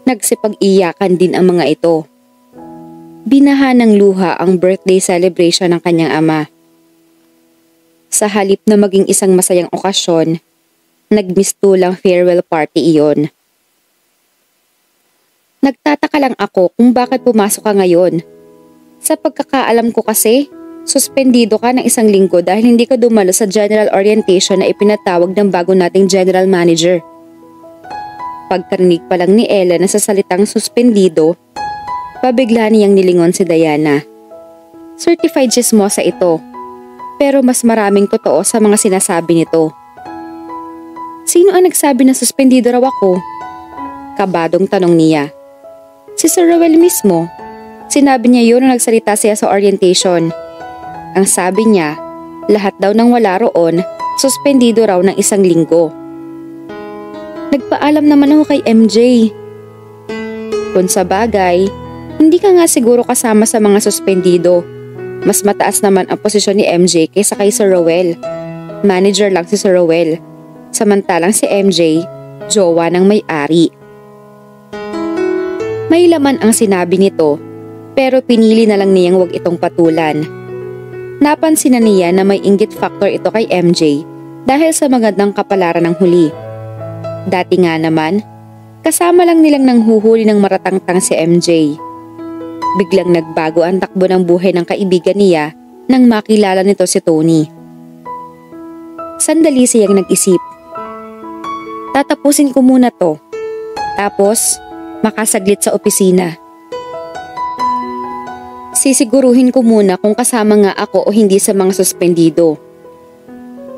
nagsipag-iyakan din ang mga ito. Binaha ng luha ang birthday celebration ng kanyang ama. Sa halip na maging isang masayang okasyon, nagmistulang farewell party iyon. Nagtataka lang ako kung bakit pumasok ka ngayon. Sa pagkakaalam ko kasi, suspendido ka ng 1 linggo dahil hindi ka dumalo sa general orientation na ipinatawag ng bago nating general manager. Pagkarinig pa lang ni Ella na sa salitang suspendido, pabigla niyang nilingon si Diana. Certified chismosa ito, pero mas maraming totoo sa mga sinasabi nito. Sino ang nagsabi na suspendido raw ako? Kabadong tanong niya. Si Sir Rowell mismo. Sinabi niya yun nung nagsalita siya sa orientation. Ang sabi niya, lahat daw ng wala roon, suspendido raw ng 1 linggo. Nagpaalam naman ako kay MJ. Kung sa bagay, hindi ka nga siguro kasama sa mga suspendido. Mas mataas naman ang posisyon ni MJ kaysa kay Sir Rowell. Manager lang si Sir Rowell. Samantalang si MJ, jowa ng may-ari. May laman ang sinabi nito, pero pinili na lang niyang wag itong patulan. Napansin na niya na may inggit factor ito kay MJ dahil sa magandang kapalaran ng huli. Dati nga naman, kasama lang nilang nanghuhuli ng maratangtang si MJ. Biglang nagbago ang takbo ng buhay ng kaibigan niya nang makilala nito si Tony. Sandali siyang nag-isip. Tatapusin ko muna to. Tapos, makasaglit sa opisina. Sisiguruhin ko muna kung kasama nga ako o hindi sa mga suspendido.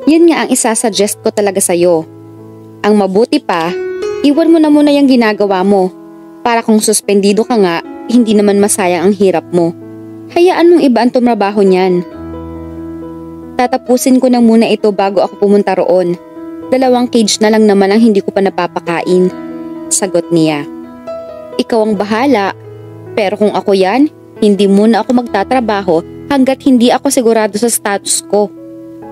Yun nga ang isasuggest ko talaga sa'yo. Ang mabuti pa, iwan mo na muna yung ginagawa mo. Para kung suspendido ka nga, hindi naman masayang ang hirap mo. Hayaan mong iba ang tumrabaho niyan. Tatapusin ko na muna ito bago ako pumunta roon. 2 cage na lang naman ang hindi ko pa napapakain. Sagot niya. Ikaw ang bahala. Pero kung ako yan, hindi muna ako magtatrabaho hanggat hindi ako sigurado sa status ko.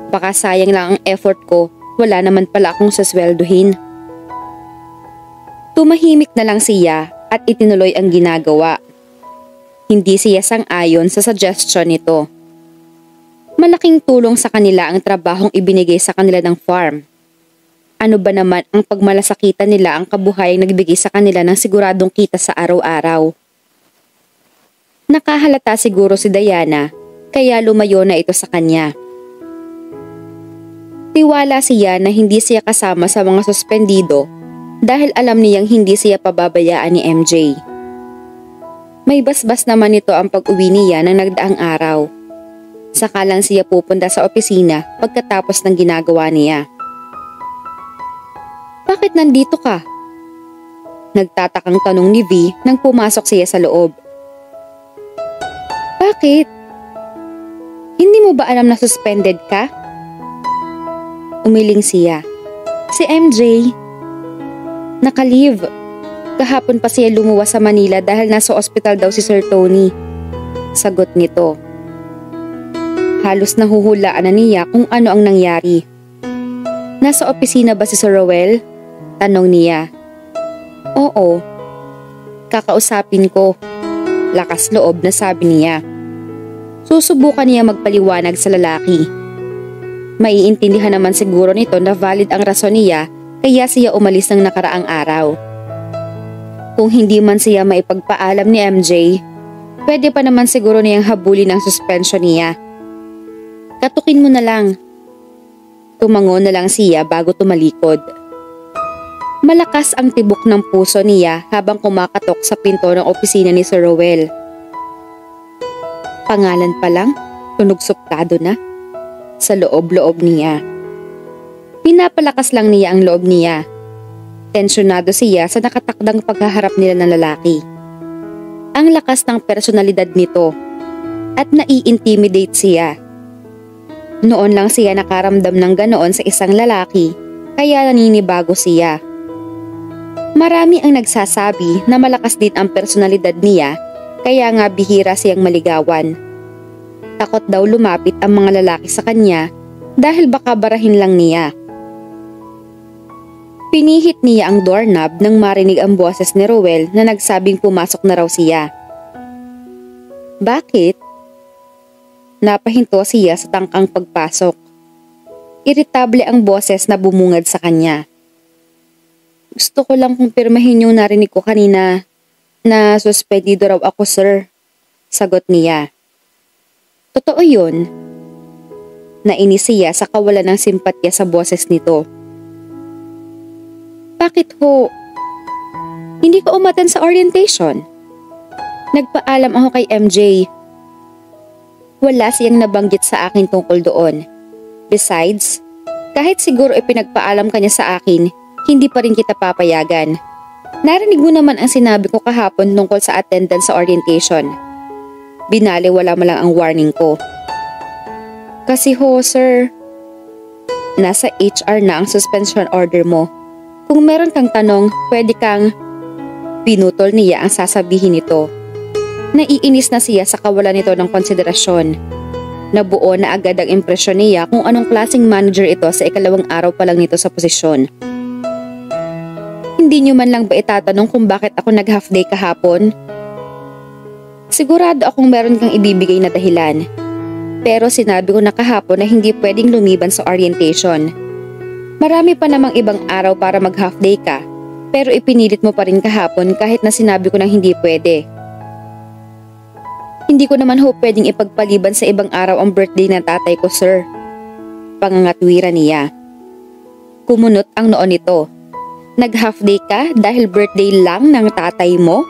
Baka sayang lang ang effort ko, wala naman pala akong sasweldohin. Tumahimik na lang siya at itinuloy ang ginagawa. Hindi siya sang-ayon sa suggestion nito. Malaking tulong sa kanila ang trabahong ibinigay sa kanila ng farm. Ano ba naman ang pagmalasakitan nila ang kabuhayang nagbigay sa kanila ng siguradong kita sa araw-araw? Nakahalata siguro si Diana, kaya lumayo na ito sa kanya. Tiwala siya na hindi siya kasama sa mga suspendido dahil alam niyang hindi siya pababayaan ni MJ. May basbas naman ito ang pag-uwi niya ng nagdaang araw. Saka lang siya pupunta sa opisina pagkatapos ng ginagawa niya. Bakit nandito ka? Nagtatakang tanong ni V nang pumasok siya sa loob. Bakit? Hindi mo ba alam na suspended ka? Umiling siya. Si MJ. Naka-leave. Kahapon pa siya lumuwas sa Manila dahil nasa ospital daw si Sir Tony. Sagot nito. Halos nahuhulaan na niya kung ano ang nangyari. Nasa opisina ba si Sir Rowell? Tanong niya. Oo. Kakausapin ko. Lakas loob na sabi niya. Susubukan niya magpaliwanag sa lalaki. Maiintindihan naman siguro nito na valid ang rason niya kaya siya umalis ng nakaraang araw. Kung hindi man siya maipagpaalam ni MJ, pwede pa naman siguro niyang habulin ang suspension niya. Katukin mo na lang. Tumango na lang siya bago tumalikod. Malakas ang tibok ng puso niya habang kumakatok sa pinto ng opisina ni Sir Rowell. Pangalan pa lang, tunog suplado na. Sa loob-loob niya. Pinapalakas lang niya ang loob niya. Tensyonado siya sa nakatakdang paghaharap nila ng lalaki. Ang lakas ng personalidad nito at nai-intimidate siya. Noon lang siya nakaramdam ng ganoon sa isang lalaki kaya naninibago siya. Marami ang nagsasabi na malakas din ang personalidad niya kaya nga bihira siyang maligawan. Takot daw lumapit ang mga lalaki sa kanya dahil baka barahin lang niya. Pinihit niya ang doorknob nang marinig ang boses ni Rowell na nagsabing pumasok na raw siya. Bakit? Napahinto siya sa tangkang pagpasok. Iritable ang boses na bumungad sa kanya. Gusto ko lang kumpirmahin yung narinig ko kanina na suspendido raw ako, sir. Sagot niya. Totoo yun. Nainis siya sa kawalan ng simpatya sa boses nito. Bakit ho? Hindi ko umaten sa orientation. Nagpaalam ako kay MJ. Wala siyang nabanggit sa akin tungkol doon. Besides, kahit siguro ipinagpaalam kanya sa akin, hindi pa rin kita papayagan. Narinig mo naman ang sinabi ko kahapon tungkol sa attendance sa orientation. Binaliwala mo lang ang warning ko. Kasi ho, sir, nasa HR na ang suspension order mo. Kung meron kang tanong, pwede kang... Pinutol niya ang sasabihin nito. Naiinis na siya sa kawalan nito ng konsiderasyon. Nabuo na agad ang impresyon niya kung anong klaseng manager ito sa ikalawang araw pa lang nito sa posisyon. Hindi niyo man lang ba itatanong kung bakit ako nag-half day kahapon? Sigurado akong meron kang ibibigay na dahilan. Pero sinabi ko na kahapon na hindi pwedeng lumiban sa orientation. Marami pa namang ibang araw para mag-half day ka, pero ipinilit mo pa rin kahapon kahit na sinabi ko nang hindi pwede. Hindi ko naman ho pwedeng ipagpaliban sa ibang araw ang birthday ng tatay ko, sir. Pangangatwiran niya. Kumunot ang noo nito. Nag-half day ka dahil birthday lang ng tatay mo?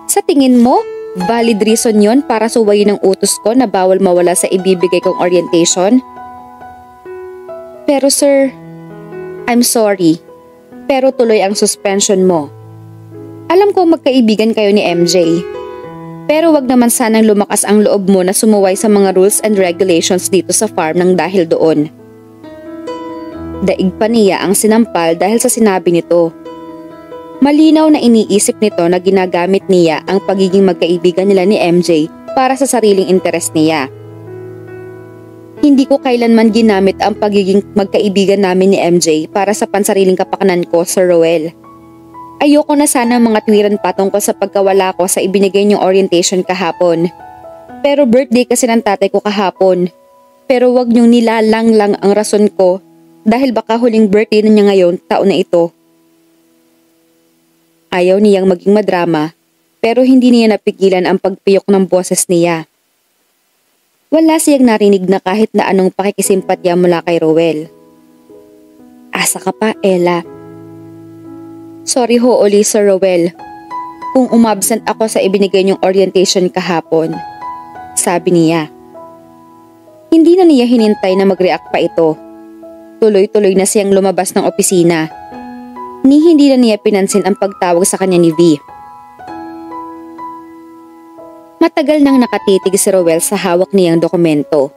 Sa tingin mo, valid reason yon para suwayin ang utos ko na bawal mawala sa ibibigay kong orientation? Pero sir, I'm sorry, pero tuloy ang suspension mo. Alam ko magkaibigan kayo ni MJ, pero wag naman sanang lumakas ang loob mo na sumuway sa mga rules and regulations dito sa farm nang dahil doon. Daig pa niya ang sinampal dahil sa sinabi nito. Malinaw na iniisip nito na ginagamit niya ang pagiging magkaibigan nila ni MJ para sa sariling interes niya. Hindi ko kailanman ginamit ang pagiging magkaibigan namin ni MJ para sa pansariling kapakanan ko, Sir Rowell. Ayoko na sana mga twiran patungkol sa pagkawala ko sa ibinigay niyong orientation kahapon. Pero birthday kasi ng tatay ko kahapon. Pero wag niyong nilalang lang ang rason ko dahil baka huling birthday na niya ngayon taon na ito. Ayaw niyang maging madrama pero hindi niya napigilan ang pagpiyok ng boses niya. Wala siyang narinig na kahit na anong pakikisimpatya mula kay Rowell. Asa ka pa, Ella. Sorry ho uli, Sir Rowell. Kung umabsent ako sa ibinigay niyong orientation kahapon. Sabi niya. Hindi na niya hinintay na mag-react pa ito. Tuloy-tuloy na siyang lumabas ng opisina. Hindi na niya pinansin ang pagtawag sa kanya ni V. Matagal nang nakatitig si Rowell sa hawak niyang dokumento.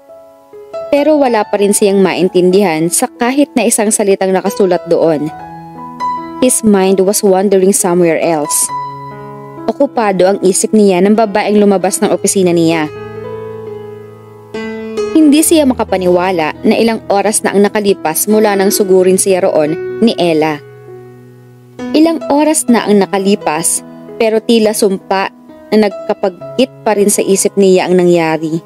Pero wala pa rin siyang maintindihan sa kahit na isang salitang nakasulat doon. His mind was wandering somewhere else. Okupado ang isip niya ng babaeng lumabas ng opisina niya. Hindi siya makapaniwala na ilang oras na ang nakalipas mula nang sugurin siya roon ni Ella. Ilang oras na ang nakalipas pero tila sumpa na nagkapagkit pa rin sa isip niya ang nangyari.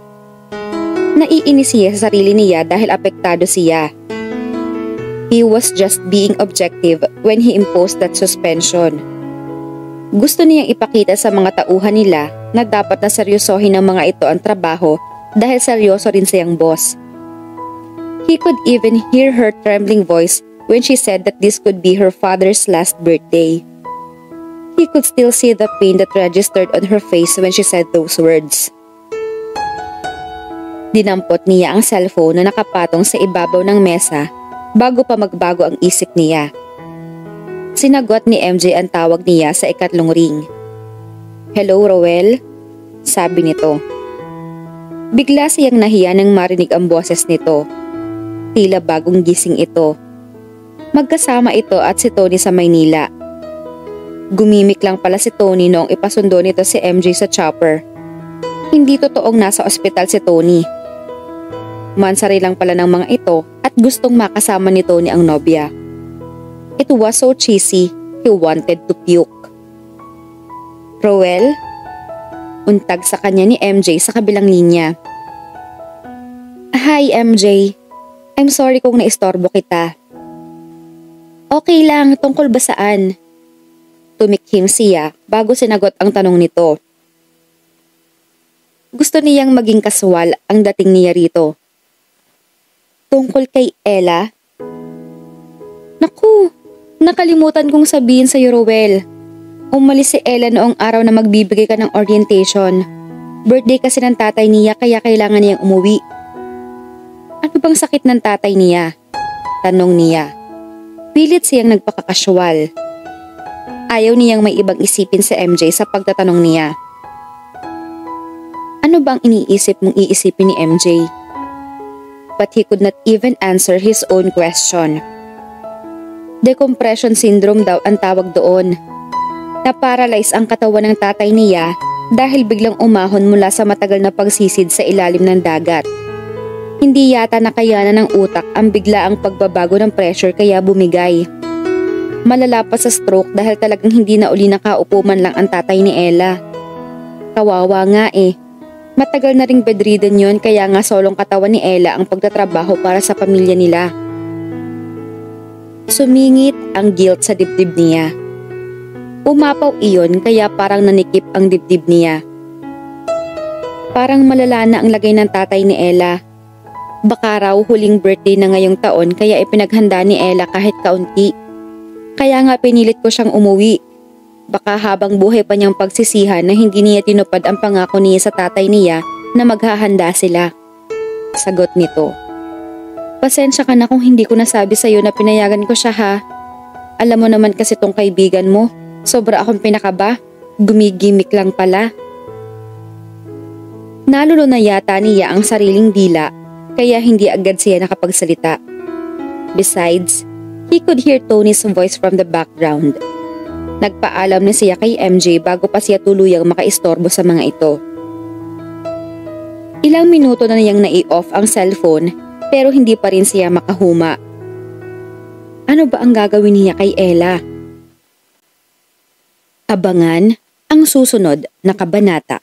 Naiinis siya sa sarili niya dahil apektado siya. He was just being objective when he imposed that suspension. Gusto niyang ipakita sa mga tauhan nila na dapat na seryosohin ng mga ito ang trabaho dahil seryoso rin siyang boss. He could even hear her trembling voice when she said that this could be her father's last birthday. He could still see the pain that registered on her face when she said those words. Dinampot niya ang cellphone na nakapatong sa ibabaw ng mesa bago pa magbago ang isip niya. Sinagot ni MJ ang tawag niya sa ikatlong ring. "Hello, Roel?" sabi nito. Bigla siyang nahiya nang marinig ang boses nito. Tila bagong gising ito. Magkasama ito at si Tony sa Maynila. Gumimik lang pala si Tony noong ipasundo nito si MJ sa chopper. Hindi totoong nasa ospital si Tony. Mansari lang pala ng mga ito at gustong makasama ni Tony ang nobya. It was so cheesy, he wanted to puke. "Roel?" Untag sa kanya ni MJ sa kabilang linya. "Hi MJ, I'm sorry kung naistorbo kita." "Okay lang, tungkol ba saan?" Tumikhim siya bago sinagot ang tanong nito. Gusto niyang maging kaswal ang dating niya rito. "Tungkol kay Ella?" "Naku, nakalimutan kong sabihin sa Roel. Umalis si Ella noong araw na magbibigay ka ng orientation. Birthday kasi ng tatay niya kaya kailangan niyang umuwi." "Ano bang sakit ng tatay niya?" tanong niya. Pilit siyang nagpakakasyual. Ayaw niyang may ibang isipin si MJ sa pagtatanong niya. Ano bang iniisip mong iisipin ni MJ? But he could not even answer his own question. Decompression syndrome daw ang tawag doon. Na-paralyze ang katawan ng tatay niya dahil biglang umahon mula sa matagal na pagsisid sa ilalim ng dagat. Hindi yata nakayanan ng utak ang biglaang pagbabago ng pressure kaya bumigay. Malala pa sa stroke dahil talagang hindi na uli nakaupo man lang ang tatay ni Ella. Kawawa nga eh. Matagal na ring bedridden yon kaya nga solong katawan ni Ella ang pagtatrabaho para sa pamilya nila. Sumingit ang guilt sa dibdib niya. Umapaw iyon kaya parang nanikip ang dibdib niya. Parang malala na ang lagay ng tatay ni Ella. Baka raw huling birthday na ngayong taon kaya ipinaghanda ni Ella kahit kaunti. Kaya nga pinilit ko siyang umuwi. Baka habang buhay pa niyang pagsisihan na hindi niya tinupad ang pangako niya sa tatay niya na maghahanda sila. Sagot nito. Pasensya ka na kung hindi ko nasabi sa'yo na pinayagan ko siya ha. Alam mo naman kasi tong kaibigan mo, sobra akong pinakaba, gumigimik lang pala. Nalulo na yata niya ang sariling dila kaya hindi agad siya nakapagsalita. Besides, he could hear Tony's voice from the background. Nagpaalam na siya kay MJ bago pa siya tuluyang makaistorbo sa mga ito. Ilang minuto na niyang nai-off ang cellphone pero hindi pa rin siya makahuma. Ano ba ang gagawin niya kay Ella? Abangan ang susunod na kabanata.